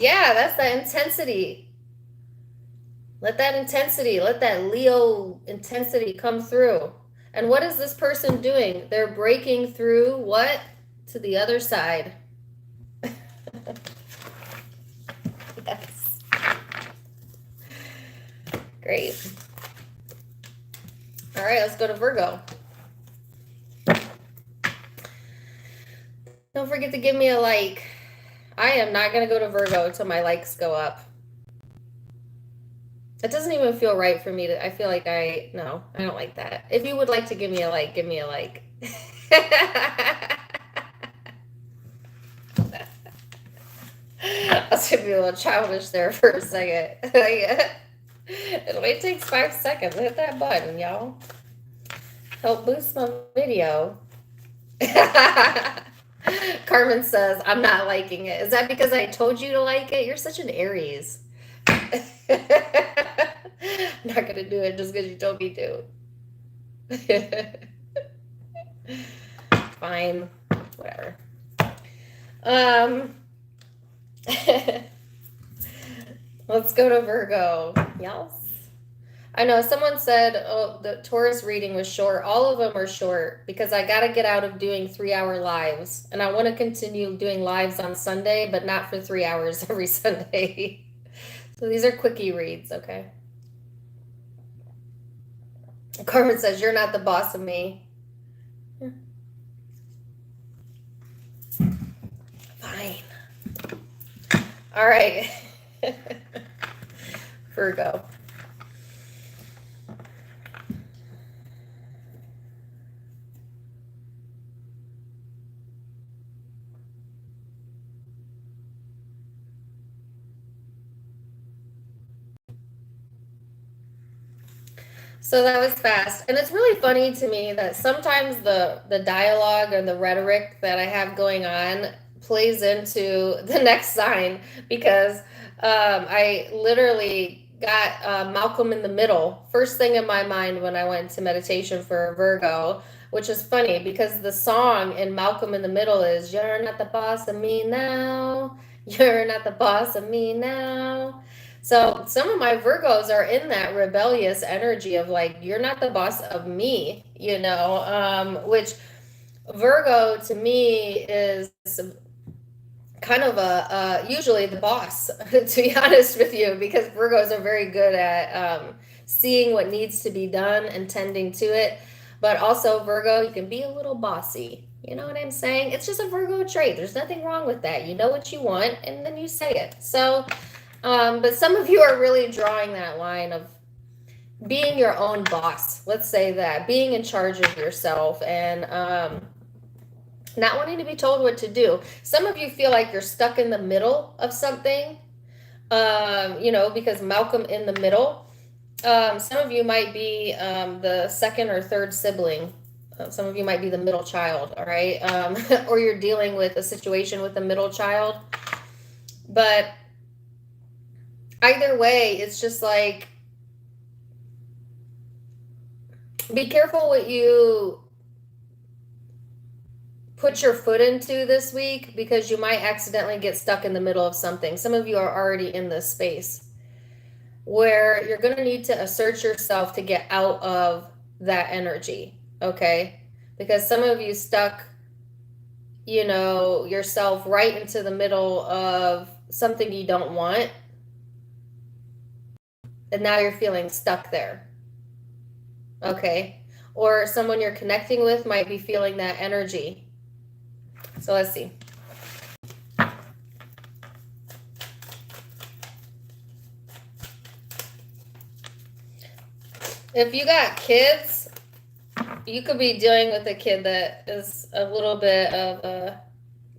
Yeah, that's the intensity. Let that Leo intensity come through. And what is this person doing? They're breaking through what? To the other side. Yes. Great. All right, let's go to Virgo. Don't forget to give me a like. I am not going to go to Virgo until my likes go up. It doesn't even feel right for me to, I feel like no, I don't like that. If you would like to give me a like, give me a like. I was going to be a little childish there for a second. It only takes 5 seconds. Hit that button, y'all. Help boost my video. Carmen says, I'm not liking it. Is that because I told you to like it? You're such an Aries. I'm not going to do it just because you told me to. Fine. Whatever. Let's go to Virgo. Yes. I know someone said, oh, the Taurus reading was short. All of them are short because I got to get out of doing 3-hour lives. And I want to continue doing lives on Sunday, but not for 3 hours every Sunday. So these are quickie reads, okay? Carmen says, you're not the boss of me. All right. Virgo. So that was fast. And it's really funny to me that sometimes the dialogue and the rhetoric that I have going on plays into the next sign because I literally got Malcolm in the Middle first thing in my mind when I went to meditation for Virgo, which is funny because the song in Malcolm in the Middle is "You're not the boss of me now. You're not the boss of me now." So some of my Virgos are in that rebellious energy of like, you're not the boss of me, which Virgo to me is kind of usually the boss, to be honest with you, because Virgos are very good at seeing what needs to be done and tending to it. But also Virgo, you can be a little bossy. You know what I'm saying? It's just a Virgo trait. There's nothing wrong with that. You know what you want, and then you say it. So, but some of you are really drawing that line of being your own boss. Let's say that. Being in charge of yourself and not wanting to be told what to do. Some of you feel like you're stuck in the middle of something, because Malcolm in the Middle. Some of you might be the second or third sibling. Some of you might be the middle child, all right? Or you're dealing with a situation with a middle child. But either way, it's just like, be careful what you put your foot into this week because you might accidentally get stuck in the middle of something. Some of you are already in this space where you're going to need to assert yourself to get out of that energy, okay? Because some of you stuck, yourself right into the middle of something you don't want, and now you're feeling stuck there, okay? Or someone you're connecting with might be feeling that energy. So let's see. If you got kids, you could be dealing with a kid that is a little bit of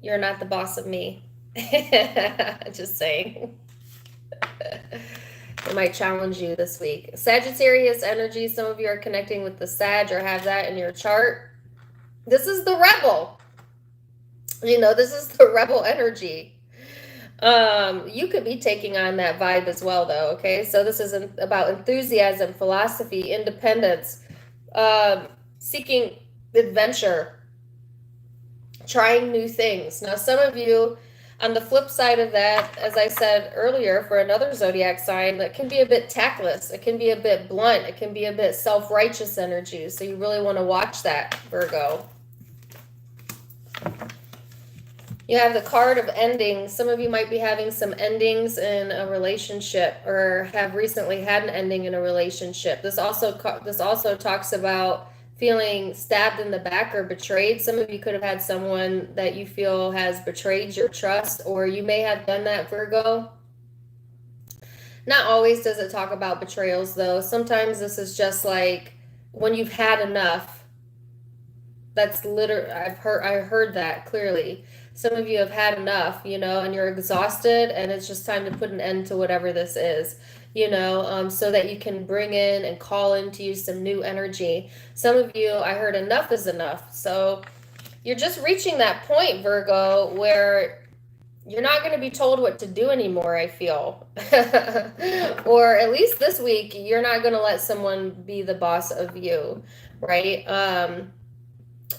you're not the boss of me. Just saying. It might challenge you this week. Sagittarius energy, some of you are connecting with the Sag or have that in your chart. This is the rebel. This is the rebel energy. You could be taking on that vibe as well, though, okay? So this is about enthusiasm, philosophy, independence, seeking adventure, trying new things. Now, some of you, on the flip side of that, as I said earlier, for another zodiac sign, that can be a bit tactless. It can be a bit blunt. It can be a bit self-righteous energy. So you really want to watch that, Virgo. You have the card of endings. Some of you might be having some endings in a relationship or have recently had an ending in a relationship. This also talks about feeling stabbed in the back or betrayed. Some of you could have had someone that you feel has betrayed your trust, or you may have done that, Virgo. Not always does it talk about betrayals, though. Sometimes this is just like when you've had enough. That's literally, I heard that clearly. Some of you have had enough, and you're exhausted, and it's just time to put an end to whatever this is, so that you can bring in and call into you some new energy. Some of you, I heard enough is enough. So you're just reaching that point, Virgo, where you're not going to be told what to do anymore, I feel. Or at least this week, you're not going to let someone be the boss of you, right?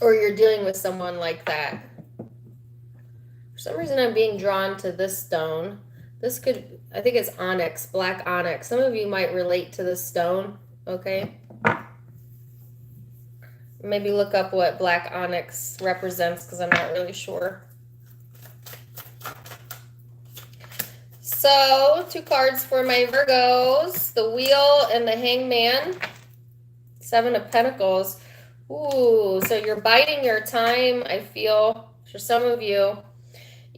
Or you're dealing with someone like that. For some reason, I'm being drawn to this stone. I think it's onyx, black onyx. Some of you might relate to this stone, okay? Maybe look up what black onyx represents because I'm not really sure. So, 2 cards for my Virgos. The Wheel and the Hangman. 7 of Pentacles. Ooh, so you're biding your time, I feel, for some of you.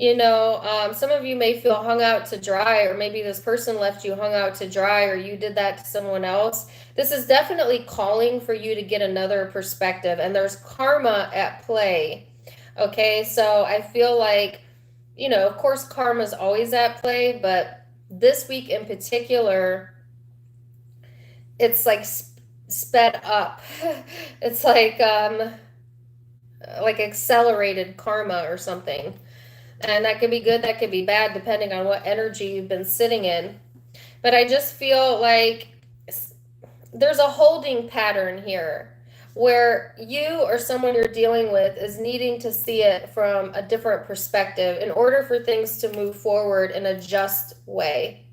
Some of you may feel hung out to dry, or maybe this person left you hung out to dry, or you did that to someone else. This is definitely calling for you to get another perspective, and there's karma at play. Okay, so I feel like, of course, karma is always at play, but this week in particular, it's like sped up. It's like accelerated karma or something. And that could be good, that could be bad, depending on what energy you've been sitting in. But I just feel like there's a holding pattern here where you or someone you're dealing with is needing to see it from a different perspective in order for things to move forward in a just way.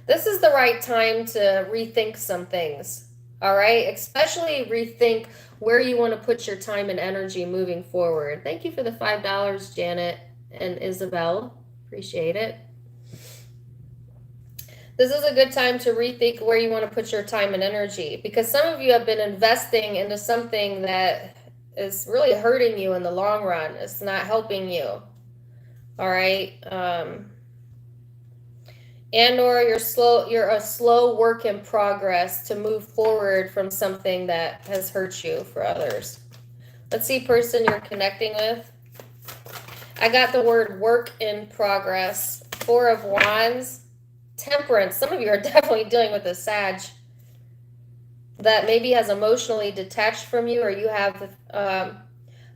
This is the right time to rethink some things, all right? Especially rethink where you want to put your time and energy moving forward. Thank you for the $5, Janet and Isabel. Appreciate it. This is a good time to rethink where you want to put your time and energy, because some of you have been investing into something that is really hurting you in the long run. It's not helping you. All right. And or you're a slow work in progress to move forward from something that has hurt you for others. Let's see, person you're connecting with. I got the word work in progress. 4 of Wands. Temperance. Some of you are definitely dealing with a Sag that maybe has emotionally detached from you, or you have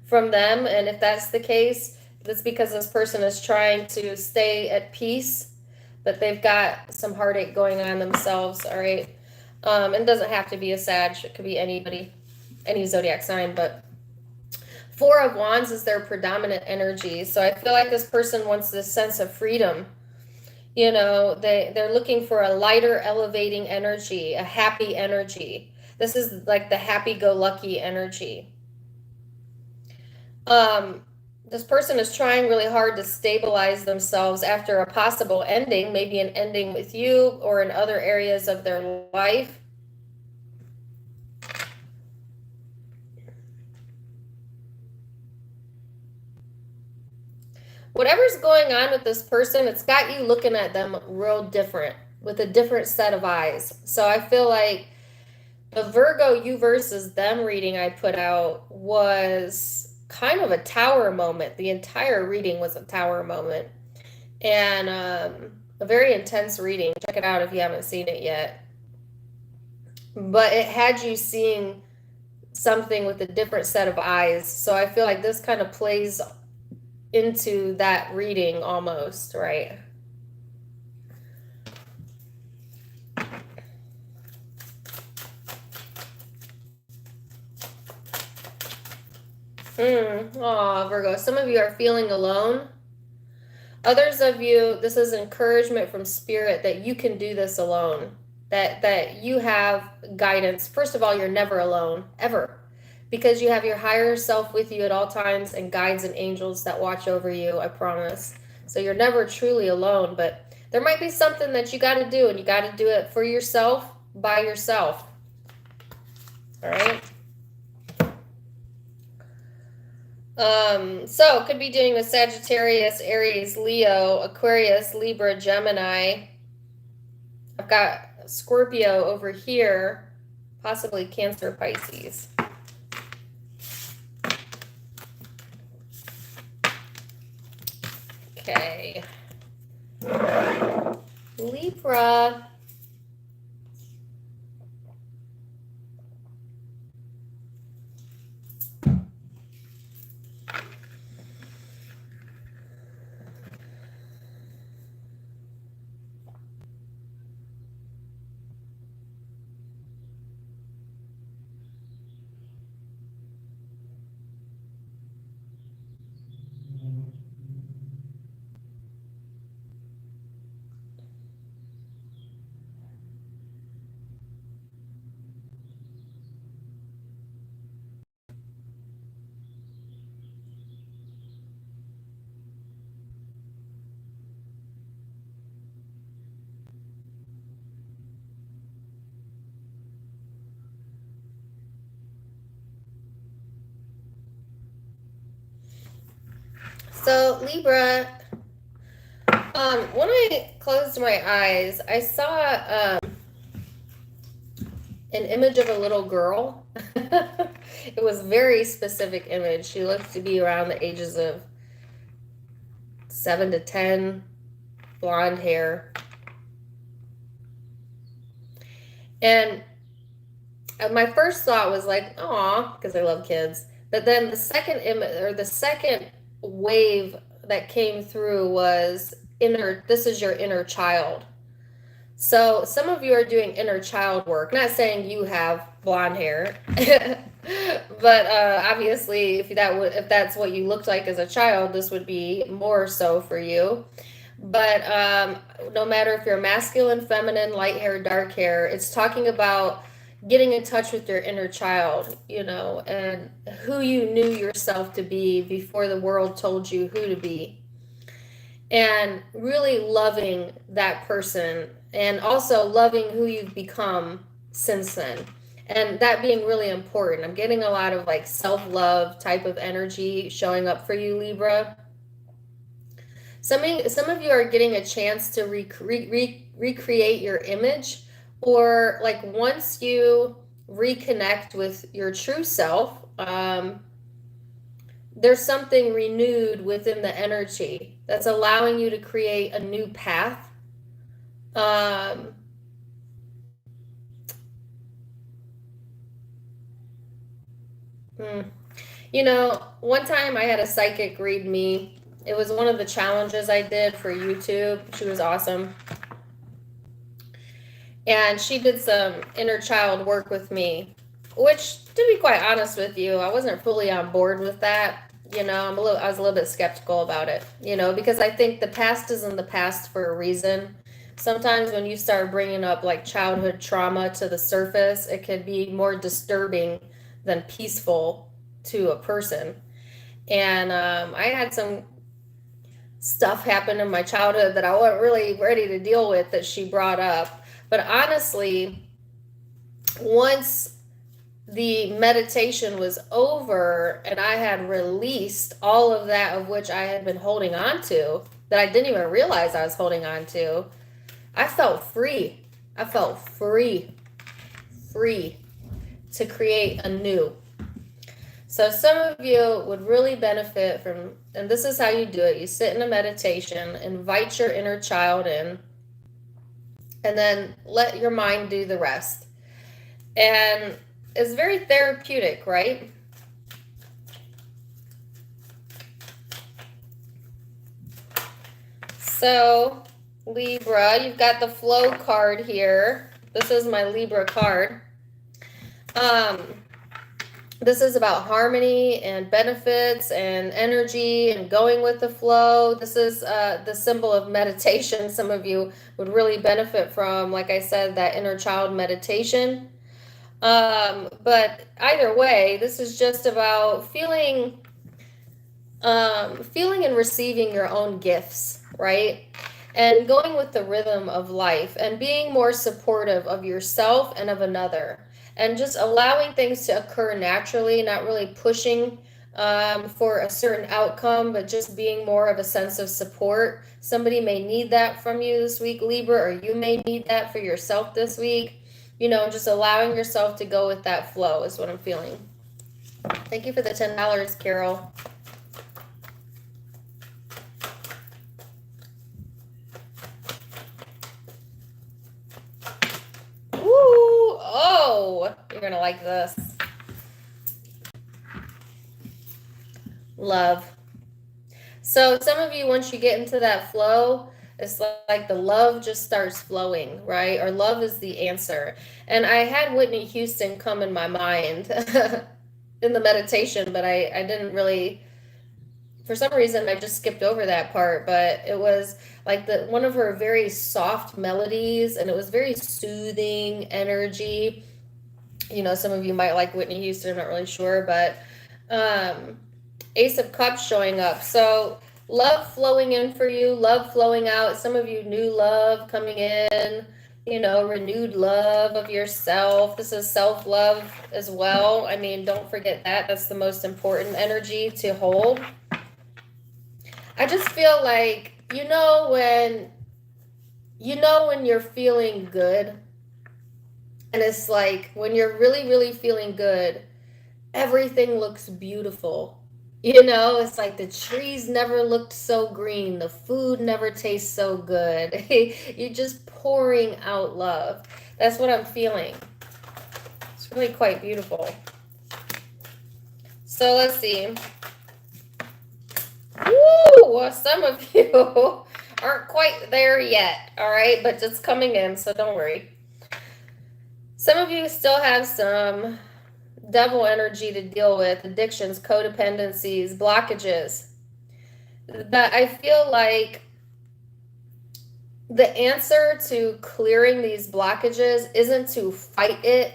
from them. And if that's the case, that's because this person is trying to stay at peace, but they've got some heartache going on themselves. All right. It doesn't have to be a Sag. It could be anybody, any zodiac sign, but 4 of Wands is their predominant energy. So I feel like this person wants this sense of freedom. They're looking for a lighter, elevating energy, a happy energy. This is like the happy-go-lucky energy. This person is trying really hard to stabilize themselves after a possible ending, maybe an ending with you or in other areas of their life. Whatever's going on with this person, it's got you looking at them real different, with a different set of eyes. So I feel like the Virgo you versus them reading I put out was kind of a tower moment. The entire reading was a tower moment. And a very intense reading. Check it out if you haven't seen it yet. But it had you seeing something with a different set of eyes. So I feel like this kind of plays into that reading almost, right? Aw, Virgo, some of you are feeling alone. Others of you, this is encouragement from spirit that you can do this alone, that you have guidance. First of all, you're never alone, ever, because you have your higher self with you at all times and guides and angels that watch over you, I promise. So you're never truly alone, but there might be something that you got to do, and you got to do it for yourself, by yourself. All right? So could be doing with Sagittarius, Aries, Leo, Aquarius, Libra, Gemini. I've got Scorpio over here, possibly Cancer, Pisces. Okay. Libra. So Libra, when I closed my eyes, I saw an image of a little girl. It was a very specific image. She looked to be around the ages of 7 to 10, blonde hair. And my first thought was like, aw, because I love kids. But then the second image, or the second wave that came through was this is your inner child. So some of you are doing inner child work. Not saying you have blonde hair, but obviously, if that's what you looked like as a child, this would be more so for you. But no matter if you're masculine, feminine, light hair, dark hair, it's talking about getting in touch with your inner child, and who you knew yourself to be before the world told you who to be. And really loving that person, and also loving who you've become since then. And that being really important. I'm getting a lot of like self-love type of energy showing up for you, Libra. Some of you are getting a chance to recreate your image, or like once you reconnect with your true self, there's something renewed within the energy that's allowing you to create a new path. One time I had a psychic read me. It was one of the challenges I did for YouTube. She was awesome. And she did some inner child work with me, which, to be quite honest with you, I wasn't fully on board with that. I was a little bit skeptical about it, because I think the past is in the past for a reason. Sometimes when you start bringing up like childhood trauma to the surface, it can be more disturbing than peaceful to a person. And I had some stuff happen in my childhood that I wasn't really ready to deal with that she brought up. But honestly, once the meditation was over and I had released all of that of which I had been holding on to, that I didn't even realize I was holding on to, I felt free. I felt free to create anew. So some of you would really benefit from, and this is how you do it. You sit in a meditation, invite your inner child in, and then let your mind do the rest. And it's very therapeutic, right? So, Libra, you've got the flow card here. This is my Libra card. This is about harmony and benefits and energy and going with the flow. This is the symbol of meditation. Some of you would really benefit from, like I said, that inner child meditation. But either way, this is just about feeling and receiving your own gifts, right? And going with the rhythm of life and being more supportive of yourself and of another. And just allowing things to occur naturally, not really pushing for a certain outcome, but just being more of a sense of support. Somebody may need that from you this week, Libra, or you may need that for yourself this week. Just allowing yourself to go with that flow is what I'm feeling. Thank you for the $10, Carol. You're going to like this. Love. So some of you, once you get into that flow, it's like the love just starts flowing, right? Or love is the answer. And I had Whitney Houston come in my mind in the meditation, but I didn't really, for some reason, I just skipped over that part. But it was like one of her very soft melodies, and it was very soothing energy. Some of you might like Whitney Houston, I'm not really sure, but Ace of Cups showing up. So love flowing in for you, love flowing out. Some of you, new love coming in, renewed love of yourself. This is self-love as well. I mean, don't forget that. That's the most important energy to hold. I just feel like, when you're feeling good, and it's like when you're really, really feeling good, everything looks beautiful. It's like the trees never looked so green, the food never tastes so good. You're just pouring out love. That's what I'm feeling. It's really quite beautiful. So let's see. Woo! Some of you aren't quite there yet, all right? But it's coming in, so don't worry. Some of you still have some devil energy to deal with, addictions, codependencies, blockages. But I feel like the answer to clearing these blockages isn't to fight it,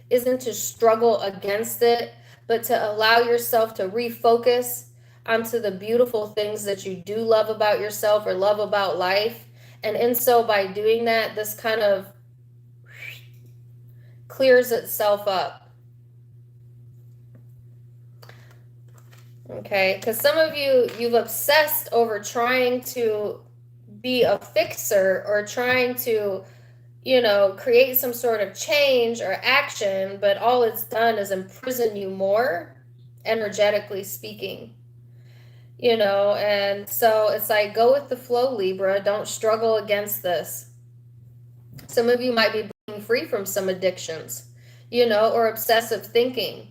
isn't to struggle against it, but to allow yourself to refocus onto the beautiful things that you do love about yourself or love about life. And in so by doing that, this kind of clears itself up. Okay, because some of you've obsessed over trying to be a fixer or trying to, create some sort of change or action, but all it's done is imprison you more, energetically speaking. And so it's like, go with the flow, Libra. Don't struggle against this. Some of you might be being free from some addictions, or obsessive thinking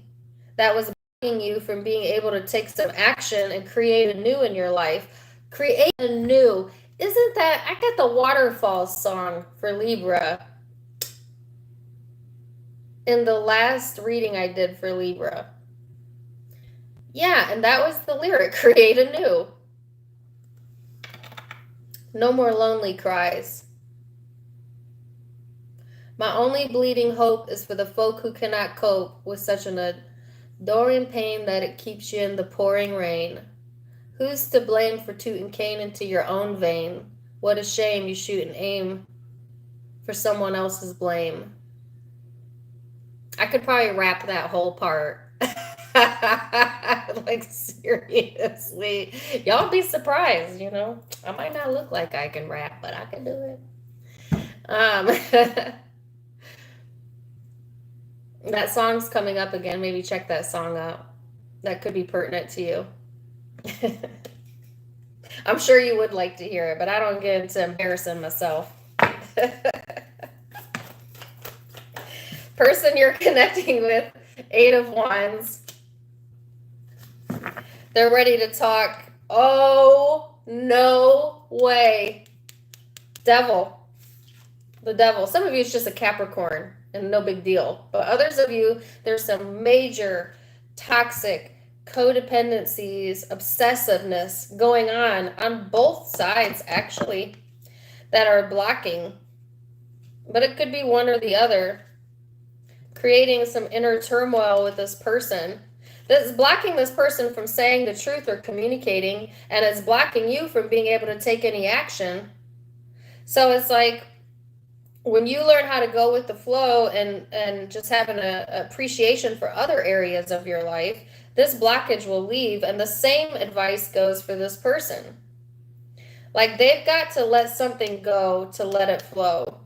that was blocking you from being able to take some action and create a new in your life. Create a new. Isn't that, I got the Waterfalls song for Libra in the last reading I did for Libra. Yeah, and that was the lyric, create anew. No more lonely cries. My only bleeding hope is for the folk who cannot cope with such an adoring pain that it keeps you in the pouring rain. Who's to blame for tooting cane into your own vein? What a shame you shoot and aim for someone else's blame. I could probably rap that whole part. Like, seriously. Y'all be surprised, I might not look like I can rap, but I can do it. That song's coming up again. Maybe check that song out. That could be pertinent to you. I'm sure you would like to hear it, but I don't get into embarrassing myself. Person you're connecting with, 8 of Wands. They're ready to talk. Oh, no way. Devil. The devil. Some of you, it's just a Capricorn and no big deal. But others of you, there's some major toxic codependencies, obsessiveness going on both sides, actually, that are blocking. But it could be one or the other, creating some inner turmoil with this person. That's blocking this person from saying the truth or communicating, and it's blocking you from being able to take any action. So it's like, when you learn how to go with the flow and just have an appreciation for other areas of your life, this blockage will leave. And the same advice goes for this person. Like, they've got to let something go to let it flow.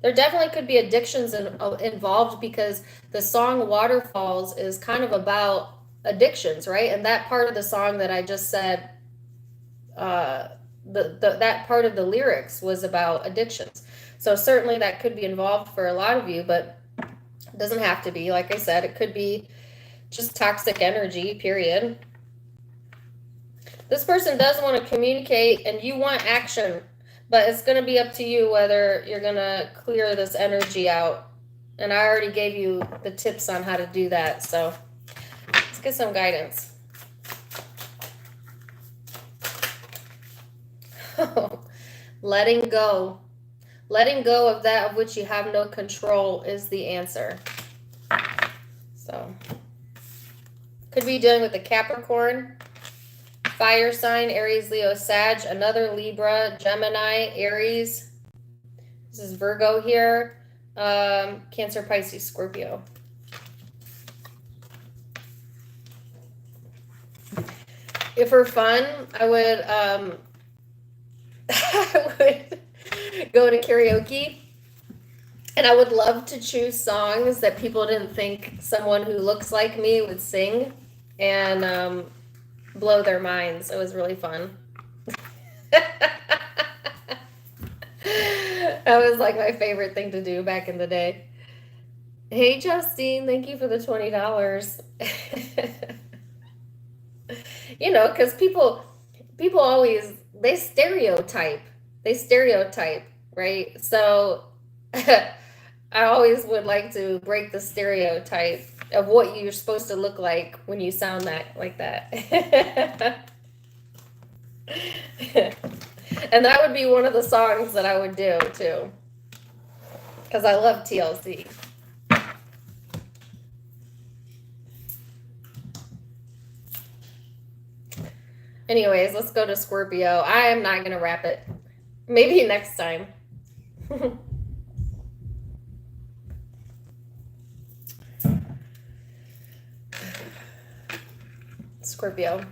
There definitely could be addictions involved, because the song Waterfalls is kind of about addictions, right? And that part of the song that I just said, that part of the lyrics was about addictions. So certainly that could be involved for a lot of you, but it doesn't have to be. Like I said, it could be just toxic energy, period. This person does want to communicate and you want action, but it's going to be up to you whether you're going to clear this energy out. And I already gave you the tips on how to do that. So let's get some guidance. Letting go. Letting go of that of which you have no control is the answer. So, could be dealing with a Capricorn, fire sign, Aries, Leo, Sag, another Libra, Gemini, Aries. This is Virgo here. Cancer, Pisces, Scorpio. if for fun, I would I would go to karaoke, and I would love to choose songs that people didn't think someone who looks like me would sing, and blow their minds. It was really fun. That was like my favorite thing to do back in the day. Hey Justine, thank you for the $20. You know, because people always they stereotype, right? So I always would like to break the stereotype of what you're supposed to look like when you sound that like that. And that would be one of the songs that I would do too, because I love TLC. Anyways, let's go to Scorpio. I am not going to wrap it. Maybe next time. Scorpio.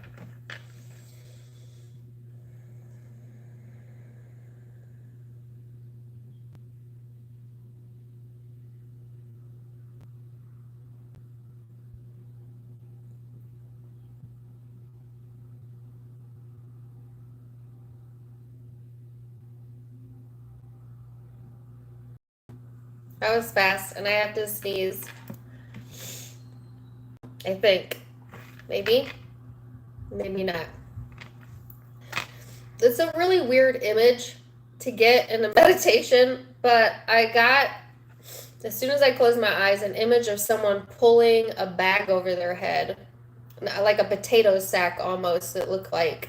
That was fast, and I have to sneeze. I think. Maybe. Maybe not. It's a really weird image to get in a meditation, but I got, as soon as I closed my eyes, an image of someone pulling a bag over their head, like a potato sack almost, it looked like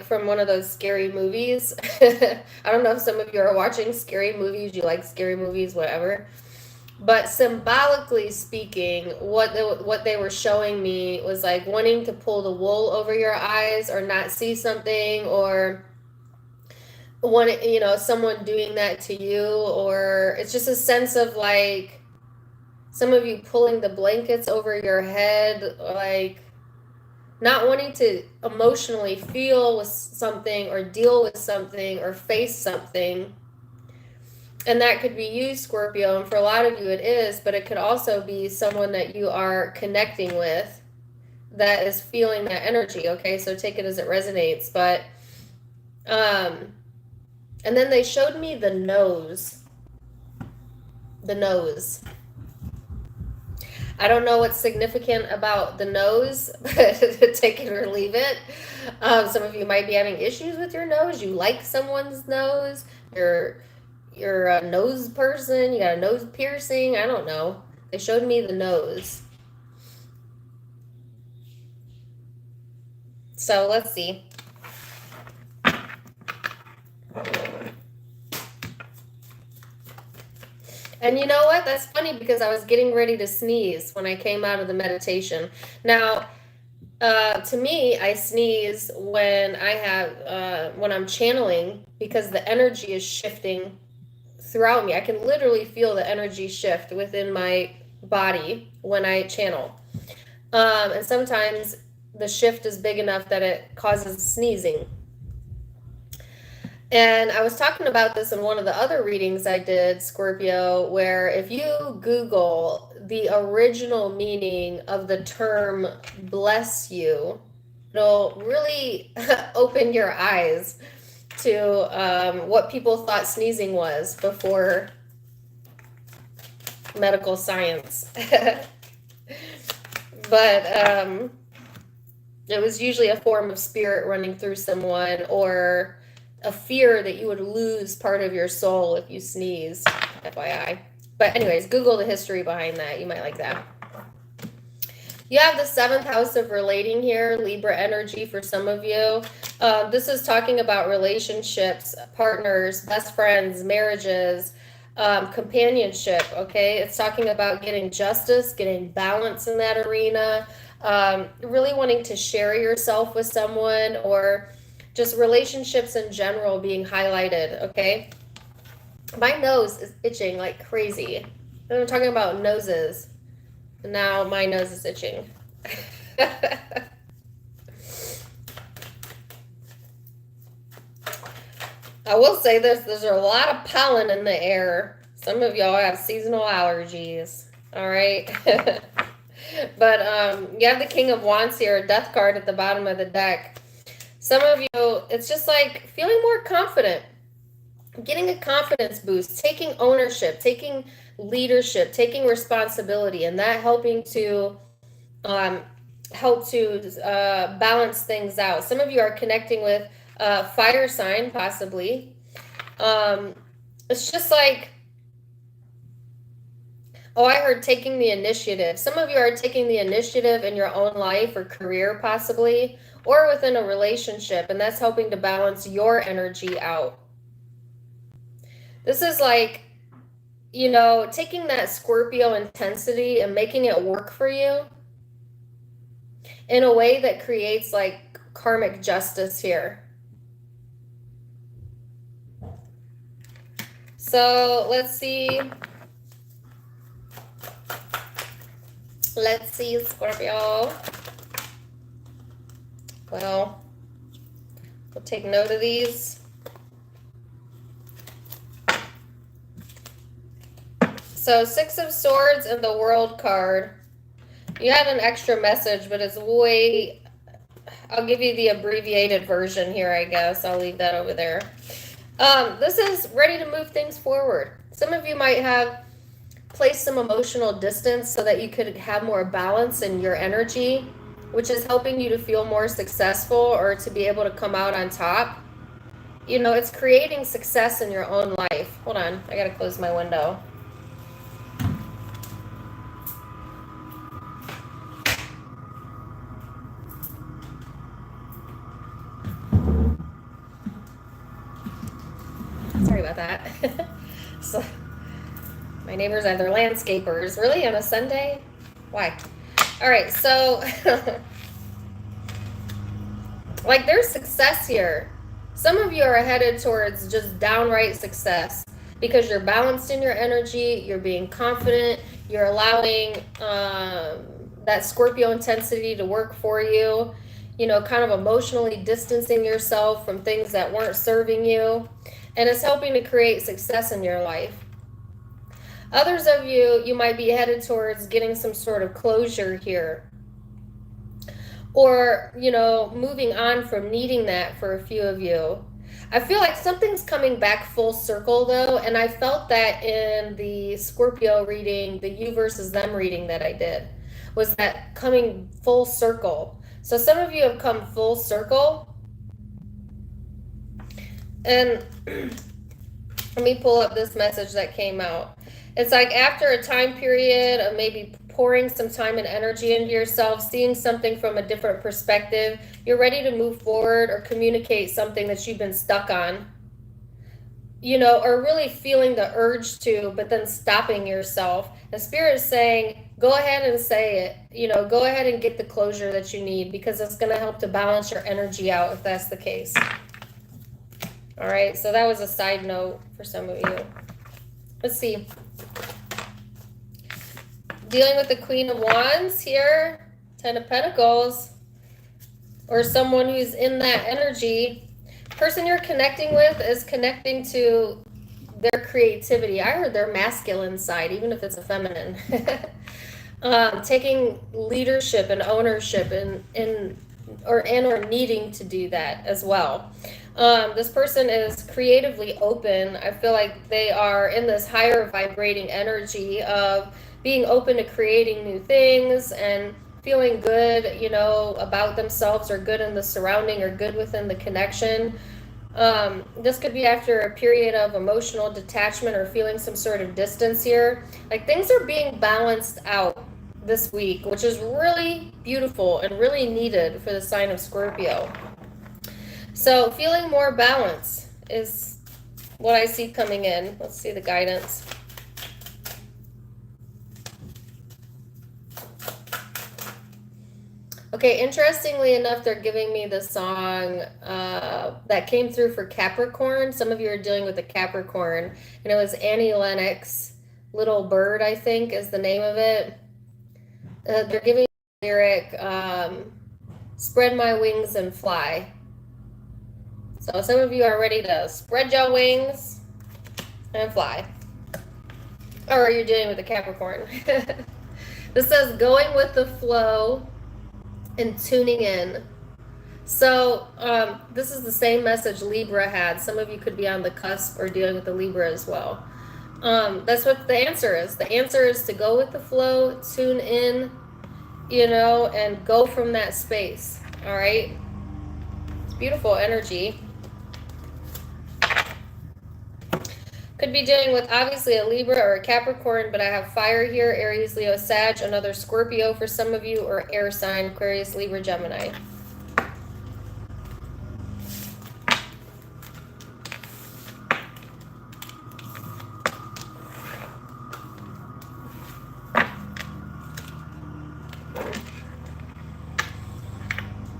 from one of those scary movies. I don't know if some of you are watching scary movies, you like scary movies, whatever. But symbolically speaking, what they were showing me was like wanting to pull the wool over your eyes or not see something, or someone doing that to you, or it's just a sense of like some of you pulling the blankets over your head, like not wanting to emotionally feel with something or deal with something or face something. And that could be you, Scorpio, and for a lot of you it is, but it could also be someone that you are connecting with that is feeling that energy, okay? So take it as it resonates. But and then they showed me the nose. The nose. I don't know what's significant about the nose, but take it or leave it. Some of you might be having issues with your nose. You like someone's nose. You're a nose person. You got a nose piercing. I don't know. They showed me the nose. So let's see. And you know what? That's funny because I was getting ready to sneeze when I came out of the meditation. Now, to me, I sneeze when when I'm channeling, because the energy is shifting throughout me. I can literally feel the energy shift within my body when I channel. And sometimes the shift is big enough that it causes sneezing. And I was talking about this in one of the other readings I did, Scorpio, where if you Google the original meaning of the term bless you, it'll really open your eyes to what people thought sneezing was before medical science. But it was usually a form of spirit running through someone, or a fear that you would lose part of your soul if you sneezed, FYI. But anyways, Google the history behind that. You might like that. You have the 7th house of relating here, Libra energy for some of you. This is talking about relationships, partners, best friends, marriages, companionship, okay? It's talking about getting justice, getting balance in that arena, really wanting to share yourself with someone, or just relationships in general being highlighted, okay? My nose is itching like crazy. I'm talking about noses. And now my nose is itching. I will say this, there's a lot of pollen in the air. Some of y'all have seasonal allergies. All right. But you have the King of Wands here, a death card at the bottom of the deck. Some of you, it's just like feeling more confident, getting a confidence boost, taking ownership, taking leadership, taking responsibility, and that helping to help to balance things out. Some of you are connecting with fire sign, possibly. It's just like, oh, I heard taking the initiative. Some of you are taking the initiative in your own life or career, possibly, or within a relationship, and that's helping to balance your energy out. This is like, you know, taking that Scorpio intensity and making it work for you in a way that creates like karmic justice here. So let's see. Let's see, Scorpio. Well, we'll take note of these. So 6 of Swords and the World card. You had an extra message, but it's way... I'll give you the abbreviated version here, I guess. I'll leave that over there. This is ready to move things forward. Some of you might have placed some emotional distance so that you could have more balance in your energy, which is helping you to feel more successful or to be able to come out on top. You know, it's creating success in your own life. Hold on, I gotta close my window. Sorry about that. So, my neighbors are their landscapers. Really, on a Sunday? Why? All right, so like there's success here. Some of you are headed towards just downright success because you're balanced in your energy, you're being confident, you're allowing that Scorpio intensity to work for you, you know, kind of emotionally distancing yourself from things that weren't serving you, and it's helping to create success in your life. Others of you, you might be headed towards getting some sort of closure here, or, you know, moving on from needing that for a few of you. I feel like something's coming back full circle though, and I felt that in the Scorpio reading, the you versus them reading that I did, was that coming full circle. So some of you have come full circle, and let me pull up this message that came out. It's like after a time period of maybe pouring some time and energy into yourself, seeing something from a different perspective, you're ready to move forward or communicate something that you've been stuck on, you know, or really feeling the urge to, but then stopping yourself. The Spirit is saying, go ahead and say it, you know, go ahead and get the closure that you need, because it's going to help to balance your energy out if that's the case. All right, so that was a side note for some of you. Let's see. Dealing with the Queen of Wands here, 10 of Pentacles, or someone who's in that energy. Person you're connecting with is connecting to their creativity. I heard their masculine side, even if it's a feminine. Taking leadership and ownership or needing to do that as well. This person is creatively open. I feel like they are in this higher vibrating energy of being open to creating new things and feeling good, you know, about themselves, or good in the surrounding, or good within the connection. This could be after a period of emotional detachment or feeling some sort of distance here. Like things are being balanced out this week, which is really beautiful and really needed for the sign of Scorpio. So feeling more balance is what I see coming in. Let's see the guidance. Okay, interestingly enough, they're giving me the song that came through for Capricorn. Some of you are dealing with the Capricorn, and it was Annie Lennox, Little Bird, I think is the name of it. They're giving me the lyric, spread my wings and fly. So some of you are ready to spread your wings and fly. Or you're dealing with a Capricorn. This says going with the flow and tuning in. So this is the same message Libra had. Some of you could be on the cusp or dealing with the Libra as well. That's what the answer is. The answer is to go with the flow, tune in, and go from that space. All right. It's beautiful energy. Could be dealing with obviously a Libra or a Capricorn, but I have fire here, Aries, Leo, Sag, another Scorpio for some of you, or air sign, Aquarius, Libra, Gemini.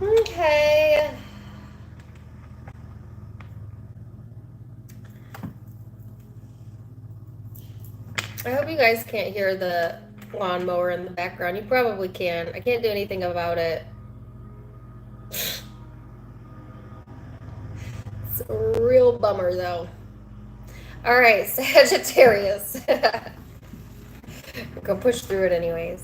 Okay. I hope you guys can't hear the lawnmower in the background. You probably can. I can't do anything about it. It's a real bummer, though. All right, Sagittarius. We're going to push through it anyways.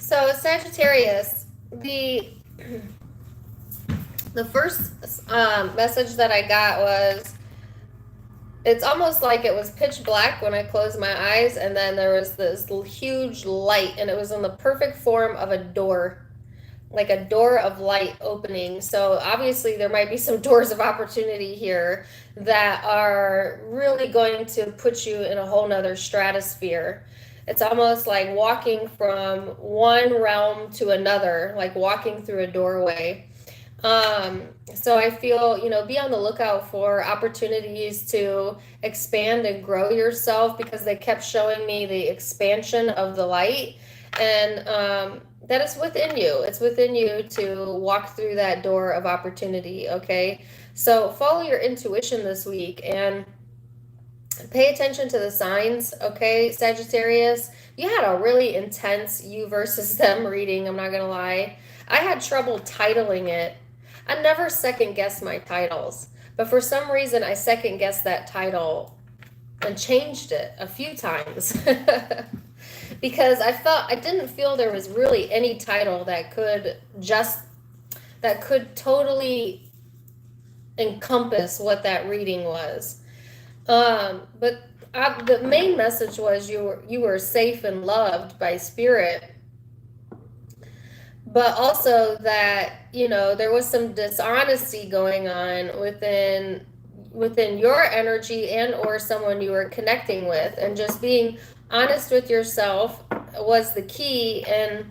So Sagittarius, the first message that I got was, it's almost like it was pitch black when I closed my eyes, and then there was this huge light, and it was in the perfect form of a door, like a door of light opening. So obviously there might be some doors of opportunity here that are really going to put you in a whole nother stratosphere. It's almost like walking from one realm to another, like walking through a doorway. So I feel, be on the lookout for opportunities to expand and grow yourself, because they kept showing me the expansion of the light, and that is within you. It's within you to walk through that door of opportunity, okay? So follow your intuition this week and pay attention to the signs, okay, Sagittarius? You had a really intense you versus them reading, I'm not going to lie. I had trouble titling it. I never second guess my titles, but for some reason I second guessed that title and changed it a few times because I didn't feel there was really any title that could totally encompass what that reading was. But the main message was you were safe and loved by spirit, but also that, there was some dishonesty going on within your energy and or someone you were connecting with, and just being honest with yourself was the key. And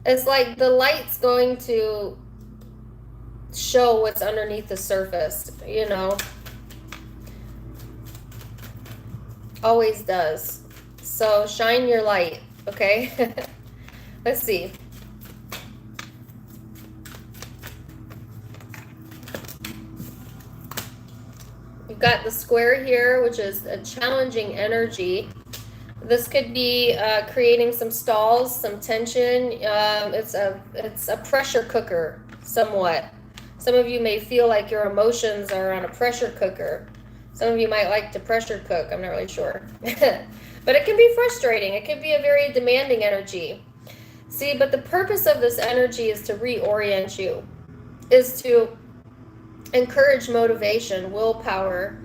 it's like the light's going to show what's underneath the surface, always does. So shine your light, okay? Let's see. You've got the square here, which is a challenging energy. This could be creating some stalls, some tension. It's a pressure cooker, somewhat. Some of you may feel like your emotions are on a pressure cooker. Some of you might like to pressure cook. I'm not really sure. But it can be frustrating. It can be a very demanding energy. See, but the purpose of this energy is to reorient you, is to encourage motivation, willpower.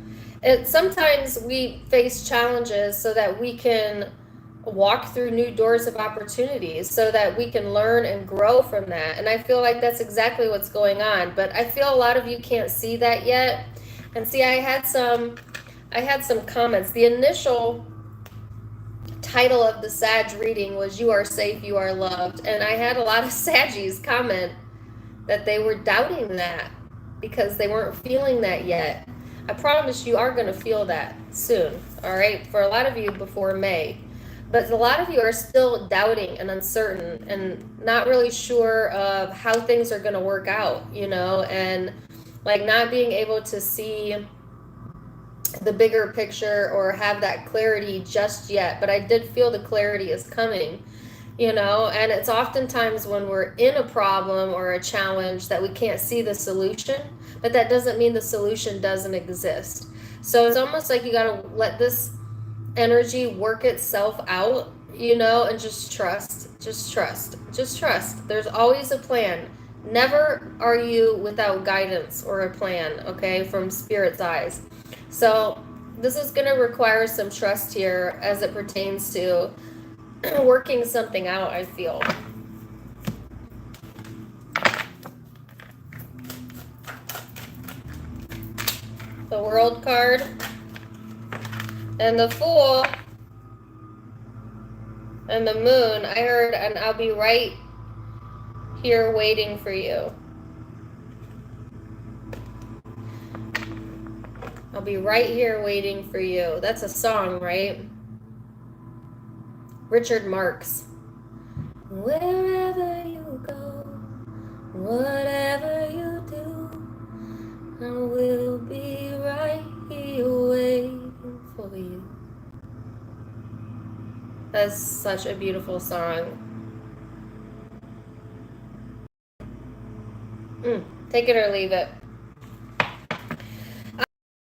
And sometimes we face challenges so that we can walk through new doors of opportunities, so that we can learn and grow from that. And I feel like that's exactly what's going on. But I feel a lot of you can't see that yet. And see, I had some comments. The initial title of the Sag reading was "You Are Safe, You Are Loved," and I had a lot of Saggies comment that they were doubting that because they weren't feeling that yet. I promise you are going to feel that soon, all right? For a lot of you before May. But a lot of you are still doubting and uncertain and not really sure of how things are going to work out, you know, and like not being able to see the bigger picture or have that clarity just yet. But I did feel the clarity is coming, you know, and it's oftentimes when we're in a problem or a challenge that we can't see the solution, but that doesn't mean the solution doesn't exist. So it's almost like you got to let this energy work itself out, you know, and just trust. There's always a plan. Never are you without guidance or a plan, okay, from Spirit's eyes. So this is going to require some trust here as it pertains to working something out, I feel. The World card and the Fool and the Moon. I heard, and I'll be right here waiting for you. I'll be right here waiting for you. That's a song, right? Richard Marx. Wherever you go, whatever you do, I will be right here waiting for you. That's such a beautiful song. Take it or leave it.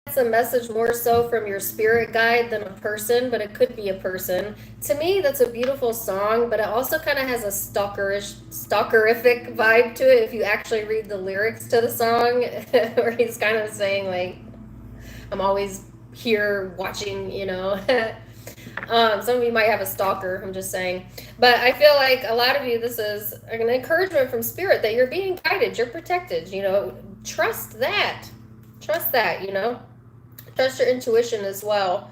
It's a message more so from your spirit guide than a person, but it could be a person. To me, that's a beautiful song, but it also kind of has a stalkerific vibe to it if you actually read the lyrics to the song, where he's kind of saying, like, I'm always here watching, you know. Some of you might have a stalker, I'm just saying. But I feel like a lot of you, this is an encouragement from Spirit that you're being guided, you're protected, you know. Trust that, you know. Trust your intuition as well.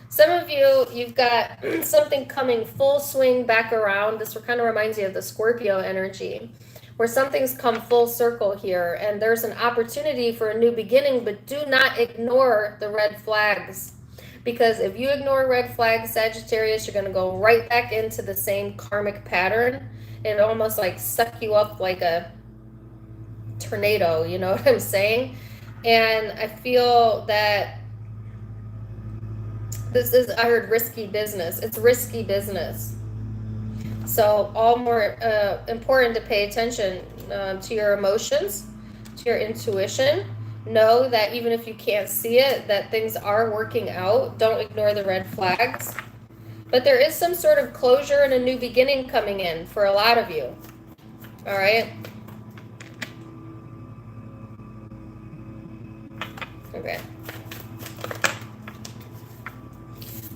Some of you, you've got something coming full swing back around. This kind of reminds you of the Scorpio energy, where something's come full circle here, and there's an opportunity for a new beginning, but do not ignore the red flags. Because if you ignore red flags, Sagittarius, you're going to go right back into the same karmic pattern and almost like suck you up like a tornado, you know what I'm saying? And I feel that this is, I heard risky business. It's risky business. So all more important to pay attention to your emotions, to your intuition. Know that even if you can't see it, that things are working out. Don't ignore the red flags. But there is some sort of closure and a new beginning coming in for a lot of you. All right? Okay.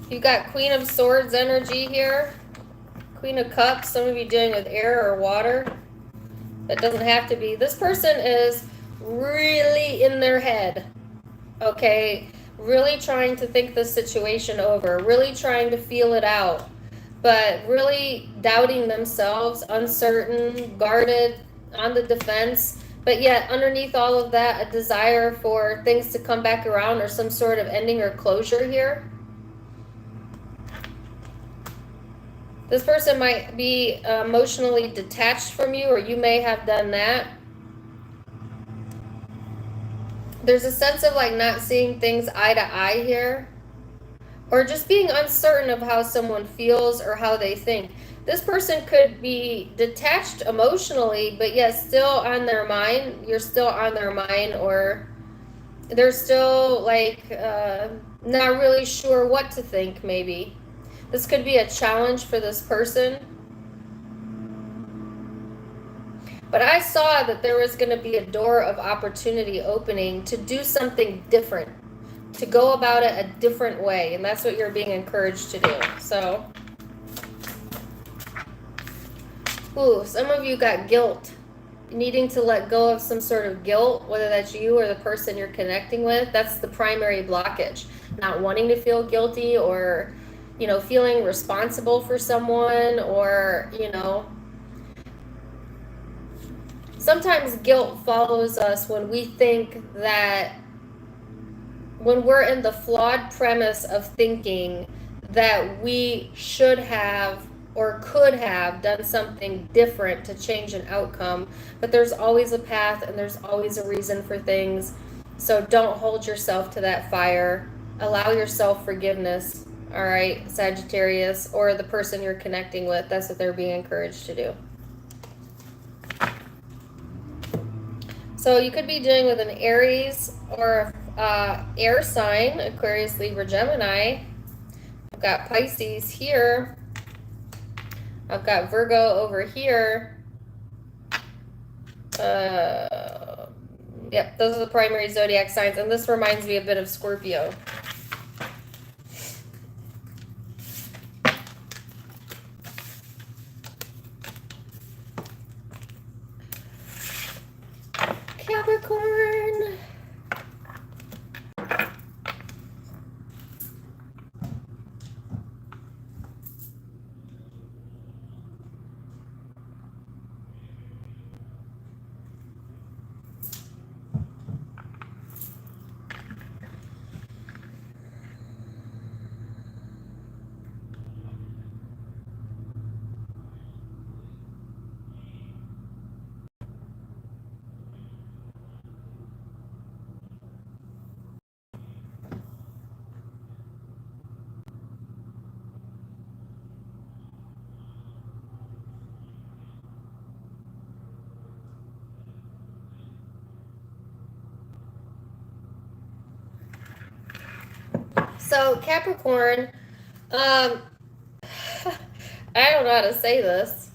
You got Queen of Swords energy here. Queen of Cups. Some of you dealing with air or water. That doesn't have to be. This person is really in their head, okay, really trying to think the situation over, really trying to feel it out, but really doubting themselves, uncertain, guarded, on the defense, but yet underneath all of that, a desire for things to come back around or some sort of ending or closure here. This person might be emotionally detached from you, or you may have done that. There's a sense of like not seeing things eye to eye here, or just being uncertain of how someone feels or how they think. This person could be detached emotionally, but yet still on their mind. You're still on their mind, or they're still like not really sure what to think, maybe. This could be a challenge for this person. But I saw that there was going to be a door of opportunity opening to do something different, to go about it a different way. And that's what you're being encouraged to do. So, ooh, some of you got guilt. needing to let go of some sort of guilt, whether that's you or the person you're connecting with. That's the primary blockage. Not wanting to feel guilty, or, you know, feeling responsible for someone, or, you know, sometimes guilt follows us when we think that, when we're in the flawed premise of thinking that we should have or could have done something different to change an outcome. But there's always a path and there's always a reason for things. So don't hold yourself to that fire. Allow yourself forgiveness. All right, Sagittarius, or the person you're connecting with. That's what they're being encouraged to do. So you could be dealing with an Aries or air sign, Aquarius, Libra, Gemini. I've got Pisces here. I've got Virgo over here. Yep, those are the primary zodiac signs. And this reminds me a bit of Scorpio. Capricorn. So Capricorn, I don't know how to say this.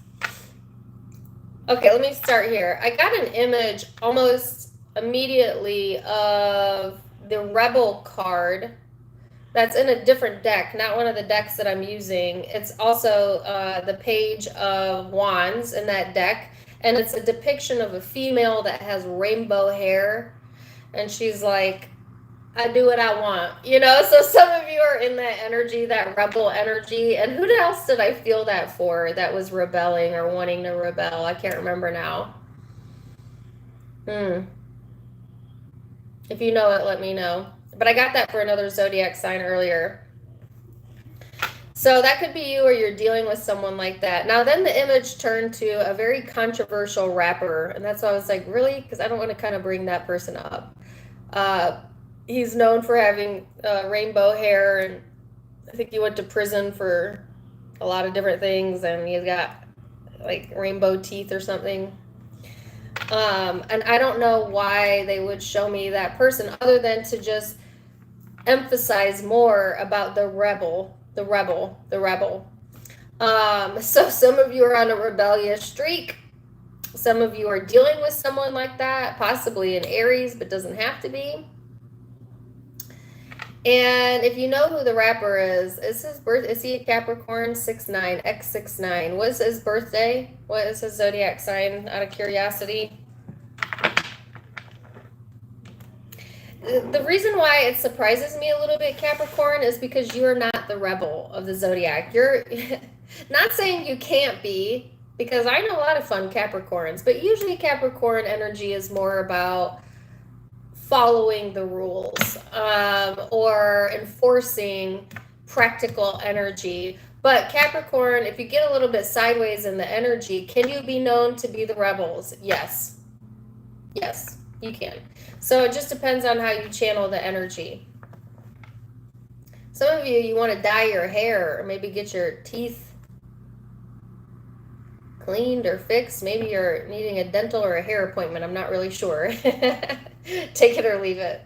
Okay, let me start here. I got an image almost immediately of the Rebel card that's in a different deck, not one of the decks that I'm using. It's also the Page of Wands in that deck, and it's a depiction of a female that has rainbow hair, and she's like, I do what I want, you know? So some of you are in that energy, that rebel energy. And who else did I feel that for that was rebelling or wanting to rebel? I can't remember now. If you know it, let me know. But I got that for another zodiac sign earlier. So that could be you, or you're dealing with someone like that. Now, then the image turned to a very controversial rapper. And that's why I was like, really? Because I don't want to kind of bring that person up. He's known for having rainbow hair, and I think he went to prison for a lot of different things, and he's got like rainbow teeth or something. And I don't know why they would show me that person other than to just emphasize more about the rebel. So some of you are on a rebellious streak. Some of you are dealing with someone like that, possibly an Aries, but doesn't have to be. And if you know who the rapper is he a Capricorn? 6'9", X69. What is his birthday? What is his zodiac sign, out of curiosity? The reason why it surprises me a little bit, Capricorn, is because you are not the rebel of the zodiac. You're not saying you can't be, because I know a lot of fun Capricorns, but usually Capricorn energy is more about following the rules, or enforcing practical energy. But Capricorn, if you get a little bit sideways in the energy, can you be known to be the rebels? Yes, you can. So it just depends on how you channel the energy. Some of you want to dye your hair, or maybe get your teeth cleaned or fixed. Maybe you're needing a dental or a hair appointment. I'm not really sure. Take it or leave it.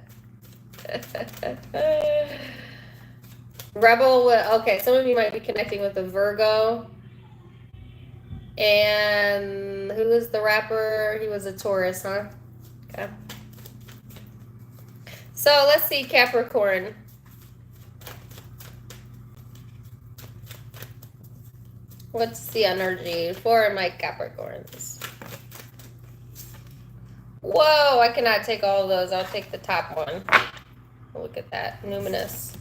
Rebel, okay, some of you might be connecting with a Virgo. And who is the rapper? He was a Taurus, huh? Okay. So let's see, Capricorn. What's the energy for my Capricorns? Whoa, I cannot take all of those. I'll take the top one. Look at that. Numinous.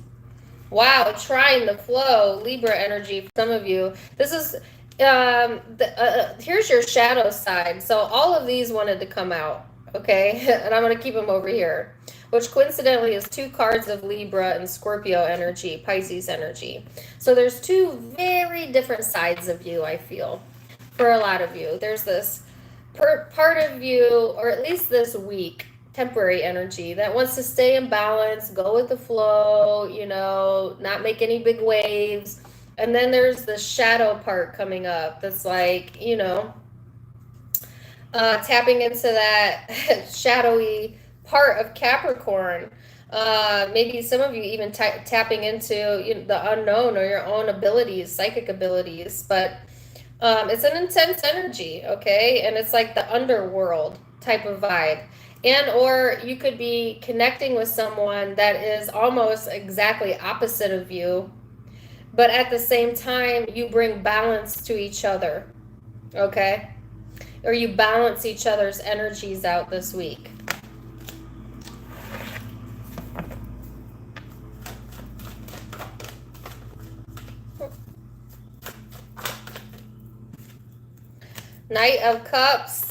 Wow, trying the flow. Libra energy for some of you. This is, here's your shadow side. So all of these wanted to come out, okay? And I'm going to keep them over here, which coincidentally is 2 cards of Libra and Scorpio energy, Pisces energy. So there's 2 very different sides of you, I feel, for a lot of you. There's this part of you, or at least this week, temporary energy that wants to stay in balance, go with the flow, you know, not make any big waves. And then there's the shadow part coming up that's like, you know, tapping into that shadowy part of Capricorn. Maybe some of you even tapping into, you know, the unknown or your own abilities, psychic abilities. But it's an intense energy, okay? And it's like the underworld type of vibe. And or you could be connecting with someone that is almost exactly opposite of you, but at the same time, you bring balance to each other, okay? Or you balance each other's energies out this week. Knight of Cups.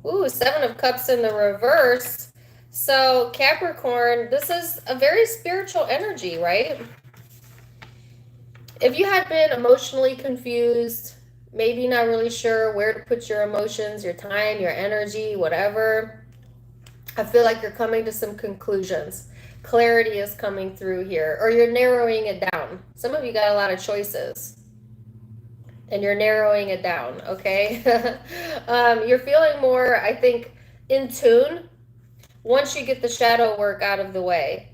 Ooh, 7 of Cups in the reverse. So Capricorn, this is a very spiritual energy, right? If you had been emotionally confused, maybe not really sure where to put your emotions, your time, your energy, whatever, I feel like you're coming to some conclusions. Clarity is coming through here, or you're narrowing it down. Some of you got a lot of choices, and you're narrowing it down, okay? You're feeling more, I think, in tune once you get the shadow work out of the way.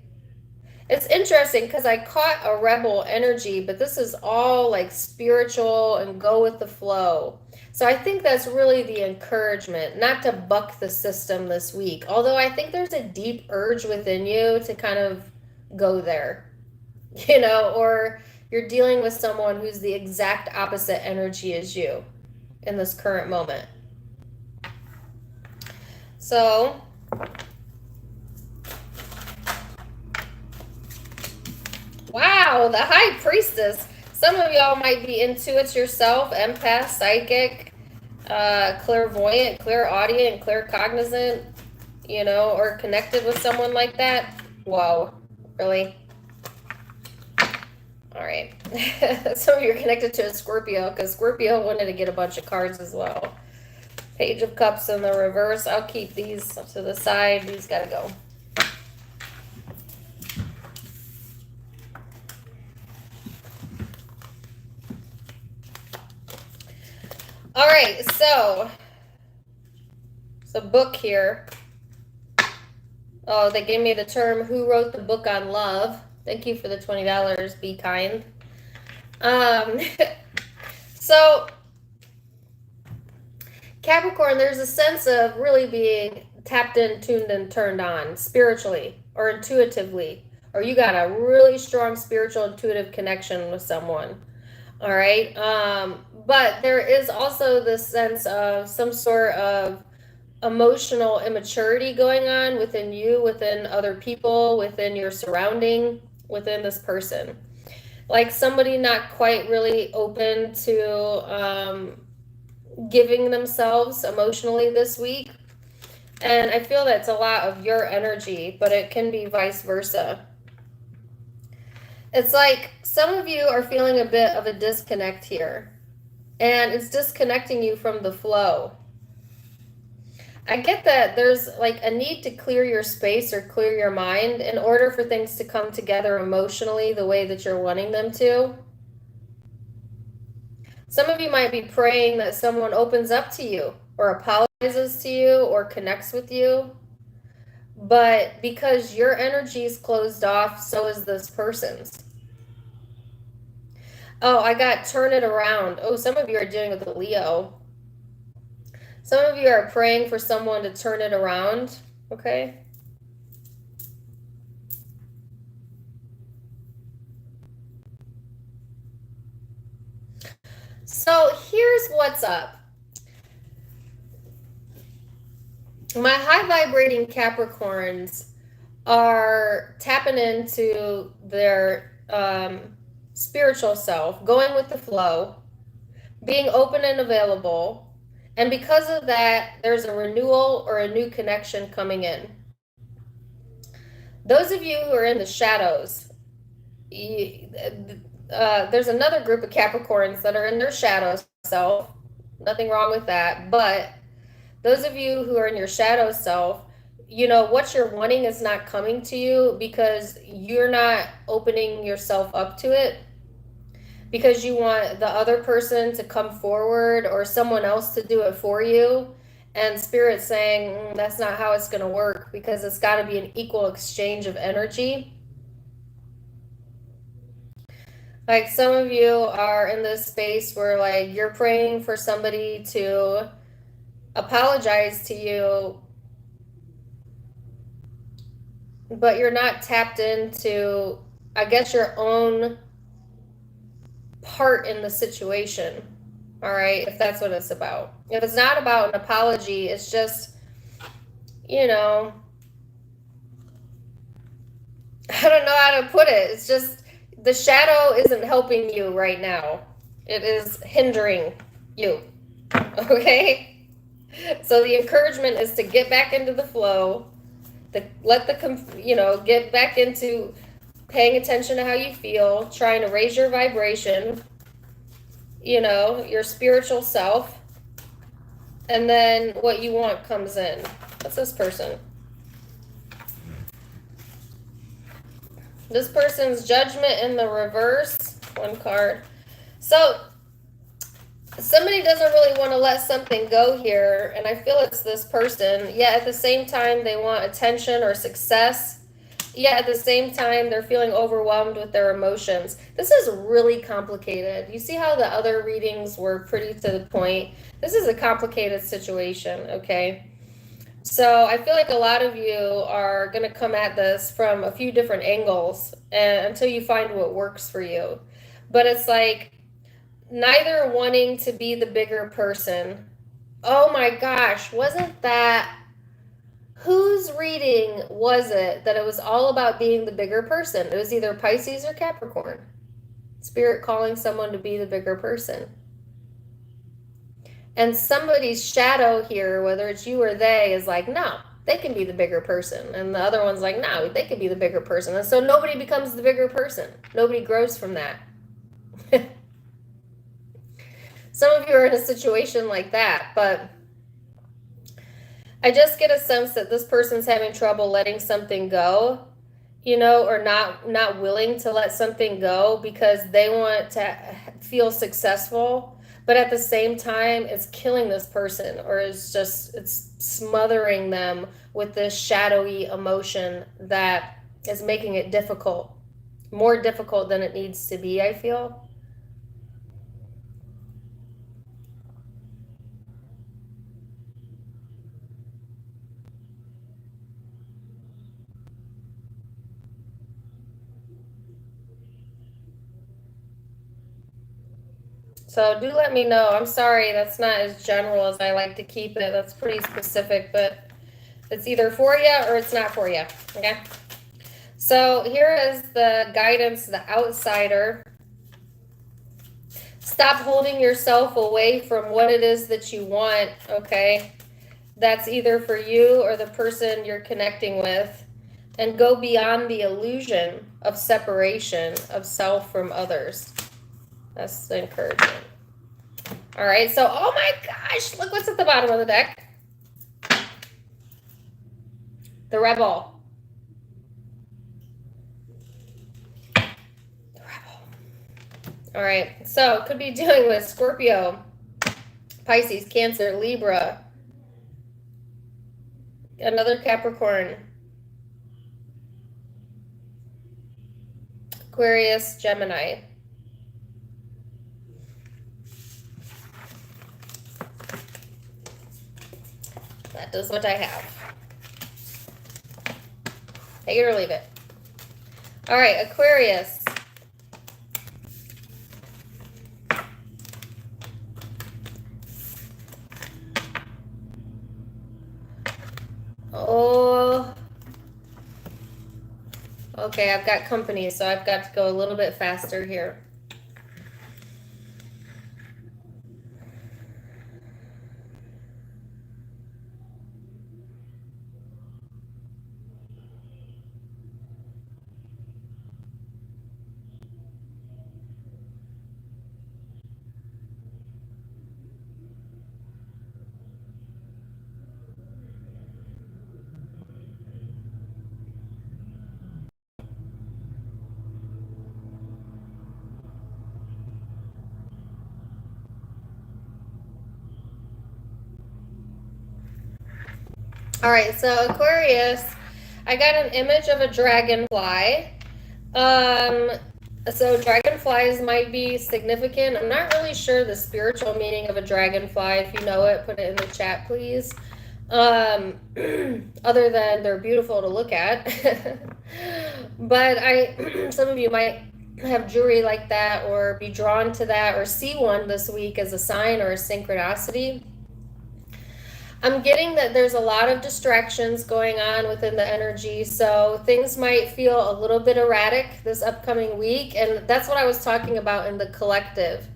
It's interesting because I caught a rebel energy, but this is all like spiritual and go with the flow. So I think that's really the encouragement, not to buck the system this week. Although I think there's a deep urge within you to kind of go there, you know, or you're dealing with someone who's the exact opposite energy as you in this current moment. So wow, the High Priestess. Some of y'all might be intuits yourself, empath, psychic, clairvoyant, clairaudient, claircognizant, you know, or connected with someone like that. Whoa, really? All right. Some of you are connected to a Scorpio because Scorpio wanted to get a bunch of cards as well. Page of Cups in the reverse. I'll keep these to the side. These got to go. All right, so book here. Oh, they gave me the term, who wrote the book on love? Thank you for the $20. Be kind. So Capricorn, there's a sense of really being tapped in, tuned in, turned on spiritually or intuitively, or you got a really strong spiritual intuitive connection with someone. All right. But there is also this sense of some sort of emotional immaturity going on within you, within other people, within your surrounding, within this person. Like somebody not quite really open to giving themselves emotionally this week. And I feel that's a lot of your energy, but it can be vice versa. It's like some of you are feeling a bit of a disconnect here, and it's disconnecting you from the flow. I get that there's like a need to clear your space or clear your mind in order for things to come together emotionally the way that you're wanting them to. Some of you might be praying that someone opens up to you or apologizes to you or connects with you. But because your energy is closed off, so is this person's. Oh, I got turn it around. Oh, some of you are dealing with a Leo. Some of you are praying for someone to turn it around, okay? So here's what's up. My high vibrating Capricorns are tapping into their spiritual self, going with the flow, being open and available. And because of that, there's a renewal or a new connection coming in. Those of you who are in the shadows, there's another group of Capricorns that are in their shadow self. Nothing wrong with that. But those of you who are in your shadow self, you know, what you're wanting is not coming to you because you're not opening yourself up to it, because you want the other person to come forward or someone else to do it for you. And Spirit's saying, that's not how it's going to work, because it's got to be an equal exchange of energy. Like, some of you are in this space where, like, you're praying for somebody to apologize to you, but you're not tapped into, I guess, your own part in the situation. All right, if that's what it's about. If it's not about an apology, it's just, you know, I don't know how to put it. It's just the shadow isn't helping you right now. It is hindering you. Okay? So the encouragement is to get back into the flow, to let get back into paying attention to how you feel, trying to raise your vibration, your spiritual self, and then what you want comes in. What's this person? This person's Judgment in the reverse. One card. So somebody doesn't really want to let something go here, and I feel it's this person. Yet at the same time, they want attention or success. Yet at the same time, they're feeling overwhelmed with their emotions. This is really complicated. You see how the other readings were pretty to the point? This is a complicated situation, okay? So I feel like a lot of you are going to come at this from a few different angles until you find what works for you. But it's like neither wanting to be the bigger person. Oh my gosh, wasn't that... Whose reading was it that it was all about being the bigger person? It was either Pisces or Capricorn. Spirit calling someone to be the bigger person. And somebody's shadow here, whether it's you or they, is like, no, they can be the bigger person. And the other one's like, no, they can be the bigger person. And so nobody becomes the bigger person. Nobody grows from that. Some of you are in a situation like that, but I just get a sense that this person's having trouble letting something go, or not willing to let something go because they want to feel successful. But at the same time, it's killing this person, or it's smothering them with this shadowy emotion that is making it difficult, more difficult than it needs to be, I feel. So do let me know. I'm sorry, that's not as general as I like to keep it. That's pretty specific, but it's either for you or it's not for you, okay? So here is the guidance, the outsider. Stop holding yourself away from what it is that you want, okay? That's either for you or the person you're connecting with. And go beyond the illusion of separation of self from others. That's the encouragement. All right, so, oh my gosh, look what's at the bottom of the deck. The Rebel. The Rebel. All right, so could be dealing with Scorpio, Pisces, Cancer, Libra, another Capricorn, Aquarius, Gemini. That is what I have. Take it or leave it. All right, Aquarius. Okay, I've got company, so I've got to go a little bit faster here. All right, so Aquarius, I got an image of a dragonfly. Um, so dragonflies might be significant. I'm not really sure the spiritual meaning of a dragonfly. If you know it, put it in the chat, please. Other than they're beautiful to look at. But some of you might have jewelry like that or be drawn to that or see one this week as a sign or a synchronicity. I'm getting that there's a lot of distractions going on within the energy, so things might feel a little bit erratic this upcoming week, and that's what I was talking about in the collective.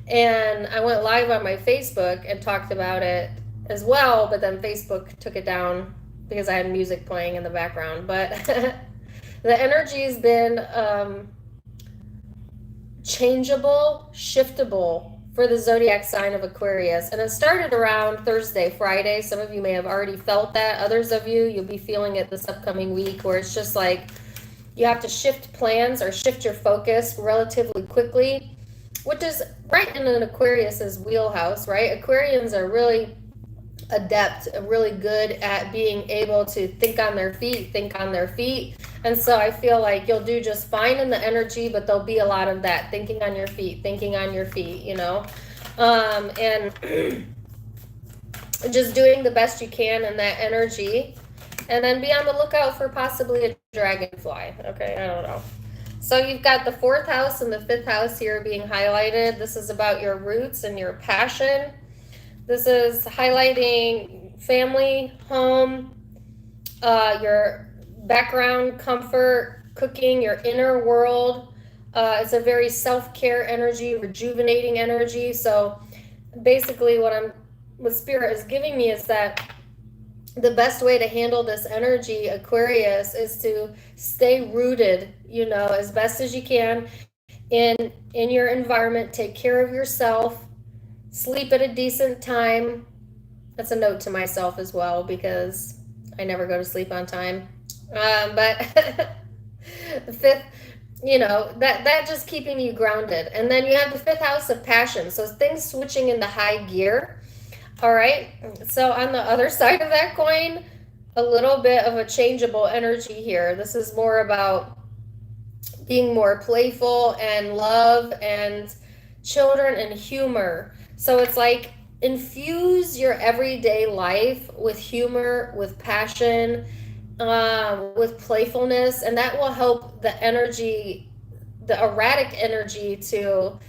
And I went live on my Facebook and talked about it as well, but then Facebook took it down because I had music playing in the background. But the energy's been changeable, shiftable for the zodiac sign of Aquarius. And it started around Thursday, Friday. Some of you may have already felt that. Others of you, you'll be feeling it this upcoming week, where it's just like you have to shift plans or shift your focus relatively quickly, which is right in an Aquarius's wheelhouse, right? Aquarians are really adept, really good at being able to think on their feet. And so I feel like you'll do just fine in the energy, but there'll be a lot of that thinking on your feet, you know, and just doing the best you can in that energy. And then be on the lookout for possibly a dragonfly. Okay, I don't know. So you've got the 4th house and the 5th house here being highlighted. This is about your roots and your passion. This is highlighting family, home, your background, comfort, cooking, your inner world. It's a very self-care energy, rejuvenating energy. So basically what Spirit is giving me is that the best way to handle this energy, Aquarius, is to stay rooted, you know, as best as you can in your environment. Take care of yourself. Sleep at a decent time. That's a note to myself as well, because I never go to sleep on time. But the 5th, you know, that just keeping you grounded. And then you have the 5th house of passion. So things switching into high gear. All right. So on the other side of that coin, a little bit of a changeable energy here. This is more about being more playful and love and children and humor. So it's like infuse your everyday life with humor, with passion, with playfulness, and that will help the energy, the erratic energy, to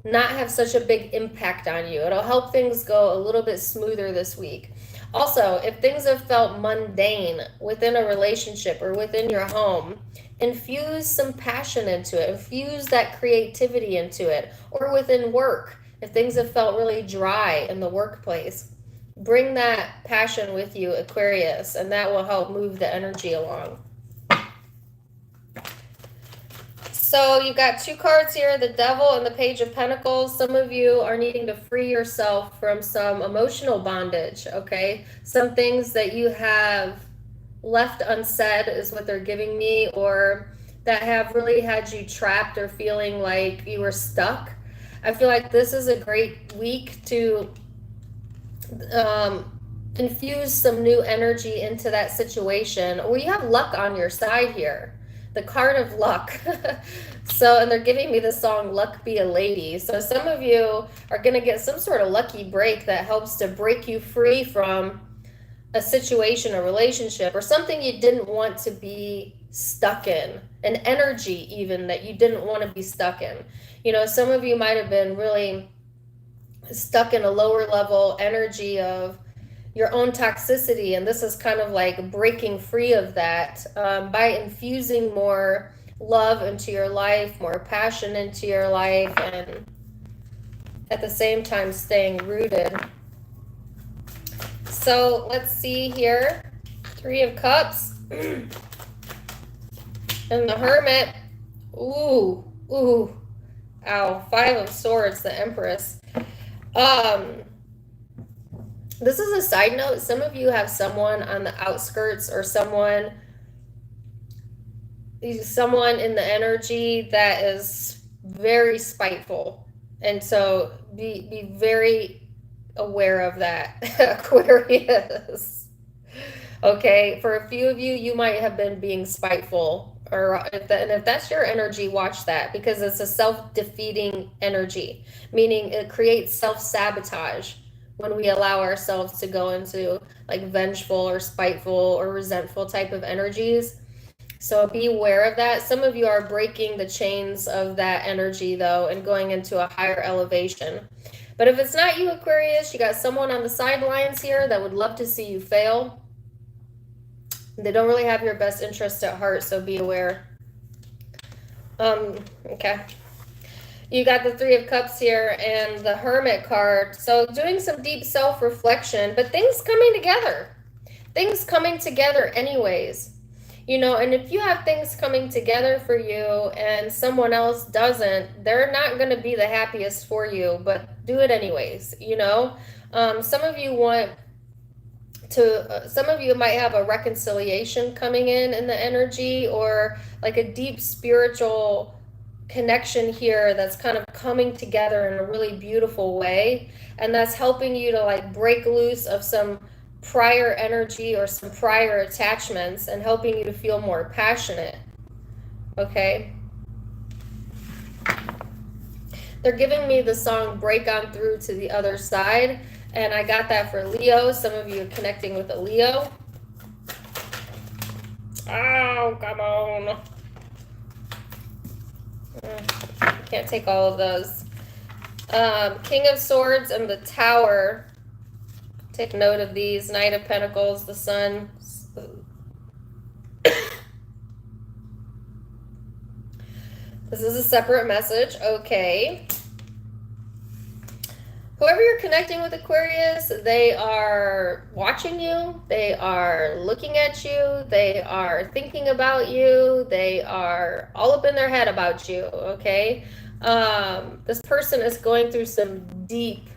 not have such a big impact on you. It'll help things go a little bit smoother this week. Also, if things have felt mundane within a relationship or within your home, infuse some passion into it. Infuse that creativity into it. Or within work, if things have felt really dry in the workplace, bring that passion with you, Aquarius, and that will help move the energy along. So you've got 2 cards here, the Devil and the Page of Pentacles. Some of you are needing to free yourself from some emotional bondage, okay? Some things that you have left unsaid is what they're giving me, or that have really had you trapped or feeling like you were stuck. I feel like this is a great week to infuse some new energy into that situation. Well, you have luck on your side here. The card of luck. So, and they're giving me the song Luck Be a Lady. So some of you are going to get some sort of lucky break that helps to break you free from a situation, a relationship, or something you didn't want to be stuck in, an energy even that you didn't want to be stuck in. You know, some of you might have been really stuck in a lower level energy of, your own toxicity. And this is kind of like breaking free of that by infusing more love into your life, more passion into your life, and at the same time staying rooted. So let's see here. Three of Cups. And the Hermit. Ooh, ooh. Ow. Five of Swords, the Empress. This is a side note. Some of you have someone on the outskirts, or someone in the energy that is very spiteful. And so be very aware of that, Aquarius. Okay, for a few of you, you might have been being spiteful, or if that's your energy, watch that, because it's a self-defeating energy, meaning it creates self-sabotage when we allow ourselves to go into like vengeful or spiteful or resentful type of energies. So be aware of that. Some of you are breaking the chains of that energy though and going into a higher elevation. But if it's not you, Aquarius, you got someone on the sidelines here that would love to see you fail. They don't really have your best interest at heart, so be aware. Okay. You got the Three of Cups here and the Hermit card. So doing some deep self-reflection, but things coming together. Things coming together anyways. You know, and if you have things coming together for you and someone else doesn't, they're not going to be the happiest for you, but do it anyways, you know. Some of you might have a reconciliation coming in the energy, or like a deep spiritual connection here that's kind of coming together in a really beautiful way, and that's helping you to like break loose of some prior energy or some prior attachments and helping you to feel more passionate. Okay, they're giving me the song Break On Through to the Other Side, and I got that for Leo. Some of you are connecting with a Leo. Oh, come on. Can't take all of those. King of Swords and the Tower. Take note of these. Knight of Pentacles, the Sun. This is a separate message. Okay. Whoever you're connecting with, Aquarius, they are watching you. They are looking at you. They are thinking about you. They are all up in their head about you, okay? This person is going through some deep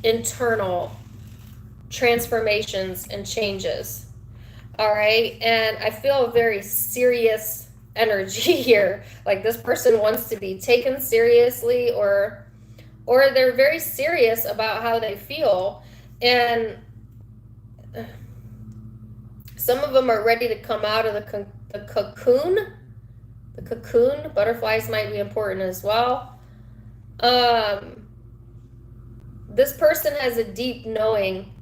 internal transformations and changes, all right? And I feel a very serious energy here. Like this person wants to be taken seriously, or they're very serious about how they feel, and some of them are ready to come out of the cocoon. The cocoon. Butterflies might be important as well. This person has a deep knowing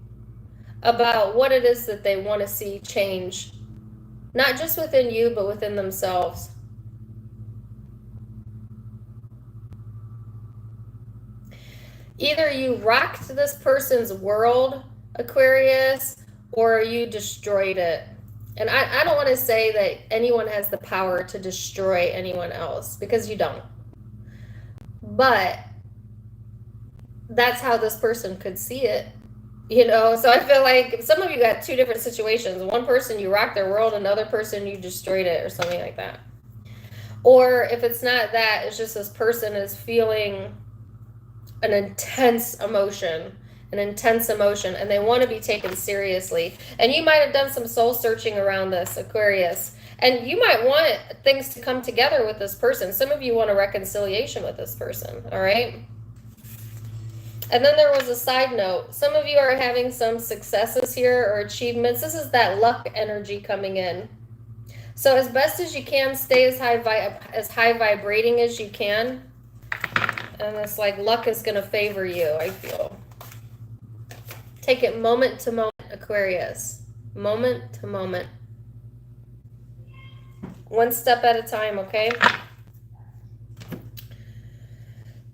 about what it is that they want to see change, not just within you, but within themselves. Either you rocked this person's world, Aquarius, or you destroyed it. And I don't want to say that anyone has the power to destroy anyone else, because you don't. But that's how this person could see it, you know? So I feel like some of you got two different situations. One person, you rocked their world, another person, you destroyed it, or something like that. Or if it's not that, it's just this person is feeling an intense emotion, and they want to be taken seriously. And you might have done some soul searching around this, Aquarius, and you might want things to come together with this person. Some of you want a reconciliation with this person, all right? And then there was a side note. Some of you are having some successes here or achievements. This is that luck energy coming in. So as best as you can, stay as high vibrating as you can. And it's like luck is going to favor you, I feel. Take it moment to moment, Aquarius. Moment to moment. One step at a time, okay?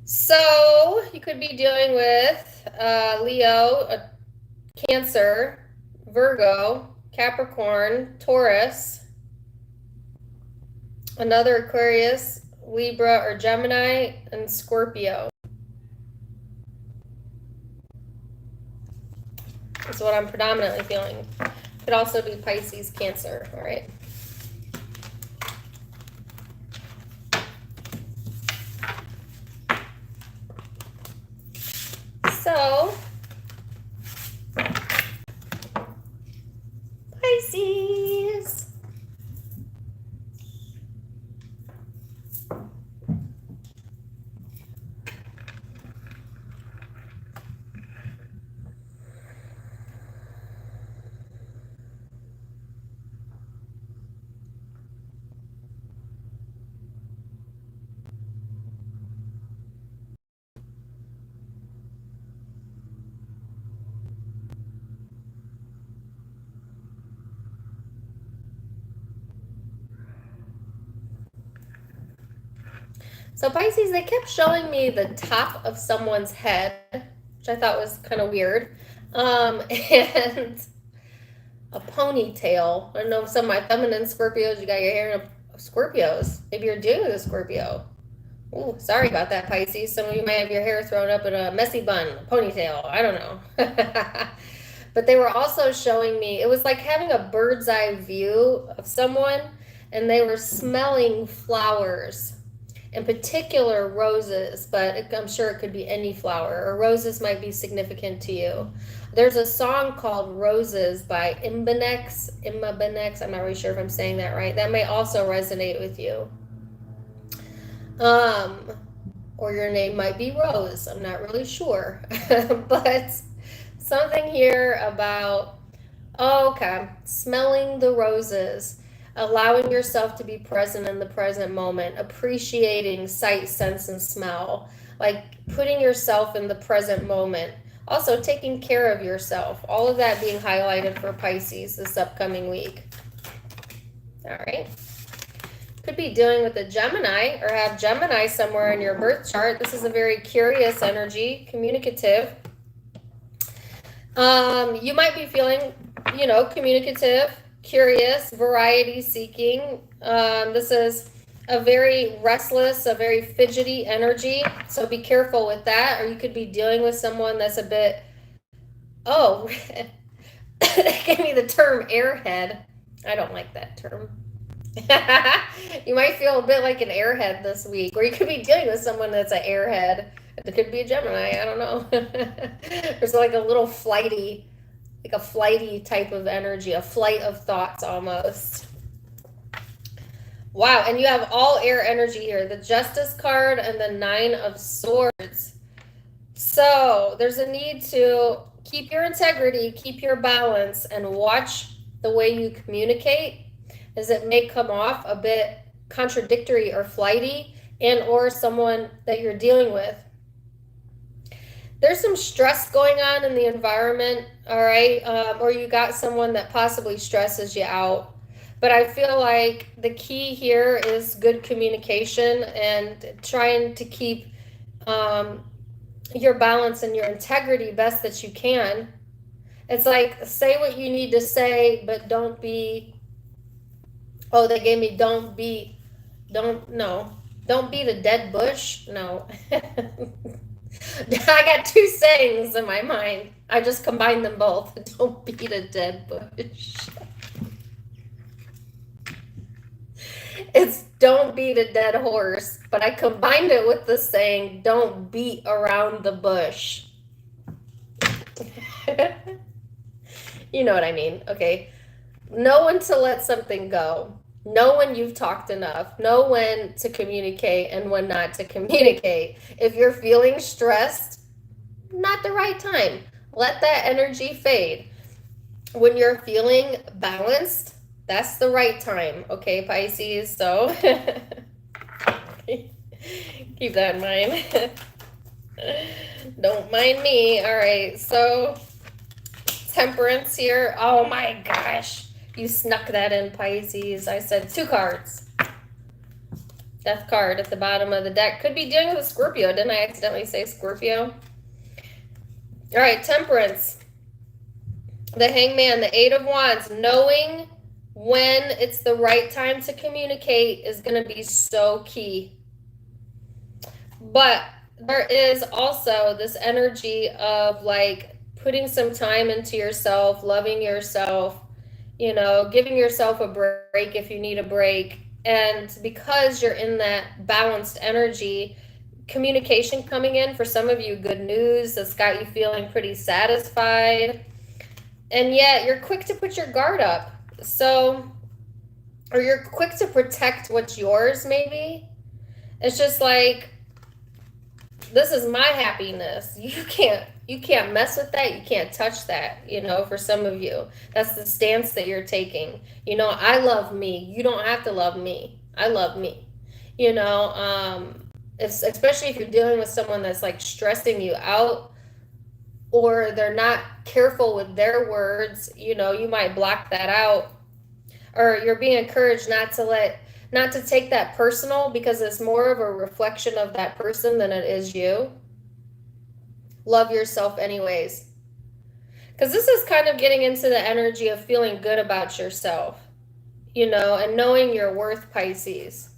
So you could be dealing with Leo, a Cancer, Virgo, Capricorn, Taurus, another Aquarius, Libra or Gemini, and Scorpio. That's what I'm predominantly feeling. Could also be Pisces, Cancer, all right? So, Pisces. So Pisces, they kept showing me the top of someone's head, which I thought was kind of weird, and a ponytail. I don't know, some of my feminine Scorpios, you got your hair in Scorpios. Maybe you're dealing with a Scorpio. Ooh, sorry about that, Pisces. Some of you might have your hair thrown up in a messy bun, a ponytail. I don't know. But they were also showing me, it was like having a bird's eye view of someone, and they were smelling flowers. In particular, roses, but I'm sure it could be any flower, or roses might be significant to you. There's a song called Roses by Imbenex, I'm not really sure if I'm saying that right. That may also resonate with you. Or your name might be Rose, I'm not really sure. But something here about, okay, smelling the roses. Allowing yourself to be present in the present moment, appreciating sight, sense, and smell, like putting yourself in the present moment. Also, taking care of yourself. All of that being highlighted for Pisces this upcoming week. All right. Could be dealing with a Gemini or have Gemini somewhere in your birth chart. This is a very curious energy, communicative. You might be feeling, communicative, curious, variety seeking. This is a very restless, a very fidgety energy. So be careful with that. Or you could be dealing with someone that's a bit, they gave me the term airhead. I don't like that term. You might feel a bit like an airhead this week. Or you could be dealing with someone that's an airhead. It could be a Gemini. I don't know. There's like a little flighty type of energy, a flight of thoughts almost. Wow, and you have all air energy here, the Justice card and the Nine of Swords. So there's a need to keep your integrity, keep your balance, and watch the way you communicate, as it may come off a bit contradictory or flighty, and or someone that you're dealing with. There's some stress going on in the environment, all right? Or you got someone that possibly stresses you out. But I feel like the key here is good communication and trying to keep your balance and your integrity best that you can. It's like, say what you need to say, but don't be, they gave me don't beat a dead bush. No. I got two sayings in my mind. I just combined them both. Don't beat a dead bush. It's don't beat a dead horse, but I combined it with the saying, don't beat around the bush. You know what I mean? Okay. Know when to let something go. Know when you've talked enough. Know when to communicate and when not to communicate. If you're feeling stressed, not the right time. Let that energy fade. When you're feeling balanced, that's the right time. Okay, Pisces? So keep that in mind. Don't mind me. All right, so Temperance here. Oh my gosh. You snuck that in, Pisces. I said 2 cards. Death card at the bottom of the deck. Could be dealing with a Scorpio. Didn't I accidentally say Scorpio? All right, Temperance. The Hangman, the Eight of Wands, knowing when it's the right time to communicate is going to be so key. But there is also this energy of like putting some time into yourself, loving yourself, you know, giving yourself a break if you need a break. And because you're in that balanced energy, communication coming in for some of you, good news that's got you feeling pretty satisfied. And yet you're quick to put your guard up. So, or you're quick to protect what's yours, maybe. It's just like, this is my happiness. You can't mess with that. You can't touch that, you know, for some of you. That's the stance that you're taking. You know, I love me. You don't have to love me. I love me. You know, especially if you're dealing with someone that's like stressing you out, or they're not careful with their words, you know, you might block that out. Or you're being encouraged not to take that personal, because it's more of a reflection of that person than it is you. Love yourself anyways. Because this is kind of getting into the energy of feeling good about yourself, you know, and knowing your worth, Pisces.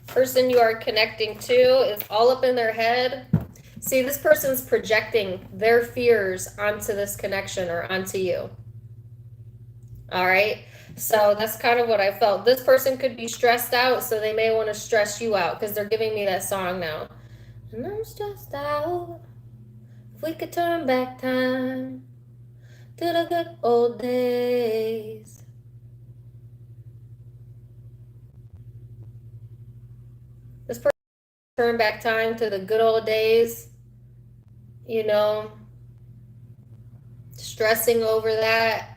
Person you are connecting to is all up in their head. See, this person's projecting their fears onto this connection or onto you. All right. So that's kind of what I felt. This person could be stressed out, so they may want to stress you out, because they're giving me that song now. And I'm stressed out. If we could turn back time to the good old days. This person turn back time to the good old days, you know, stressing over that.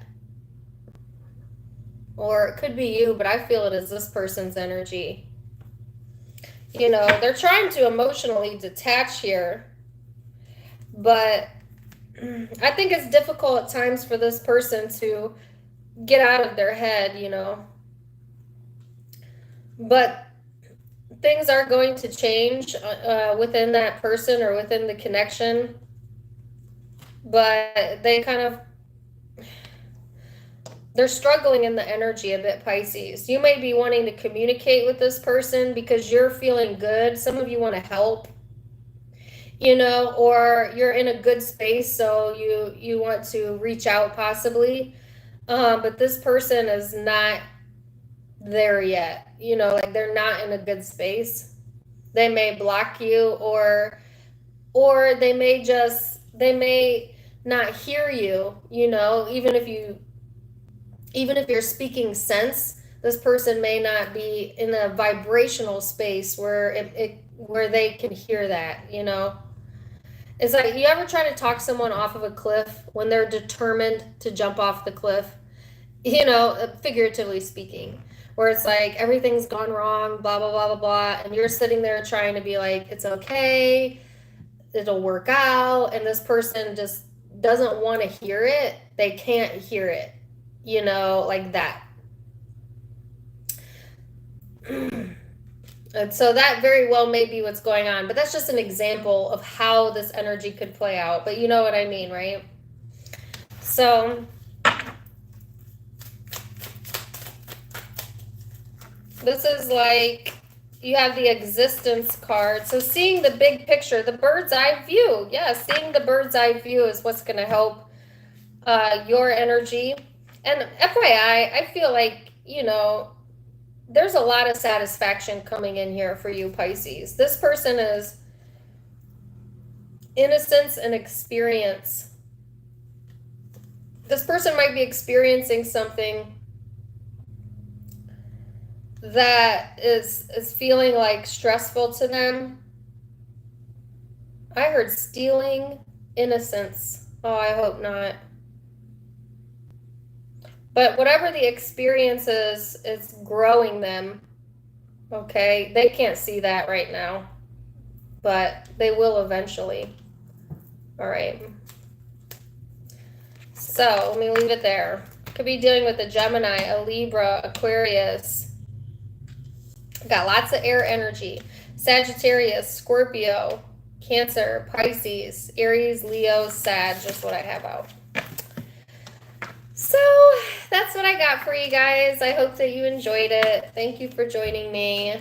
Or it could be you, but I feel it is this person's energy. You know, they're trying to emotionally detach here, but I think it's difficult at times for this person to get out of their head, you know. But things are going to change within that person or within the connection. But they kind of, they're struggling in the energy a bit, Pisces. You may be wanting to communicate with this person because you're feeling good. Some of you want to help, you know, or you're in a good space, so you want to reach out possibly. But this person is not there yet, you know, like they're not in a good space. They may block you, or they may not hear you, you know, even if you're speaking sense, this person may not be in a vibrational space where where they can hear that, you know. It's like, you ever try to talk someone off of a cliff when they're determined to jump off the cliff, you know, figuratively speaking, where it's like everything's gone wrong, blah, blah, blah, blah, blah, and you're sitting there trying to be like, it's okay, it'll work out, and this person just doesn't want to hear it. They can't hear it, you know, like that. And so that very well may be what's going on, but that's just an example of how this energy could play out. But you know what I mean, right? So this is like, you have the existence card. So seeing the big picture, the bird's eye view. Yeah, seeing the bird's eye view is what's going to help your energy. And FYI, I feel like, you know, there's a lot of satisfaction coming in here for you, Pisces. This person is innocence and experience. This person might be experiencing something that is feeling like stressful to them. I heard stealing, innocence. Oh, I hope not. But whatever the experience is, it's growing them. Okay? They can't see that right now, but they will eventually. All right. So let me leave it there. Could be dealing with a Gemini, a Libra, Aquarius. Got lots of air energy. Sagittarius, Scorpio, Cancer, Pisces, Aries, Leo, Sag, just what I have out. So that's what I got for you guys. I hope that you enjoyed it. Thank you for joining me.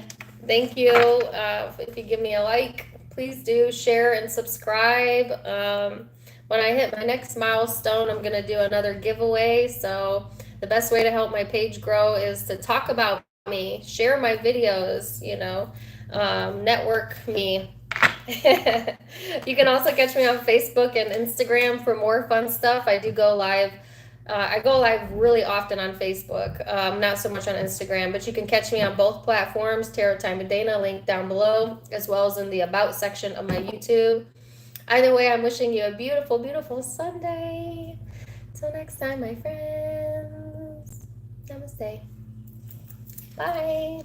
Thank you. If you give me a like, please do share and subscribe. When I hit my next milestone, I'm going to do another giveaway. So the best way to help my page grow is to talk about me, share my videos, network me. You can also catch me on Facebook and Instagram for more fun stuff. I do go live. I go live really often on Facebook, not so much on Instagram, but you can catch me on both platforms, Tarot Time with Dana, link down below, as well as in the About section of my YouTube. Either way, I'm wishing you a beautiful, beautiful Sunday. Till next time, my friends. Namaste. Bye.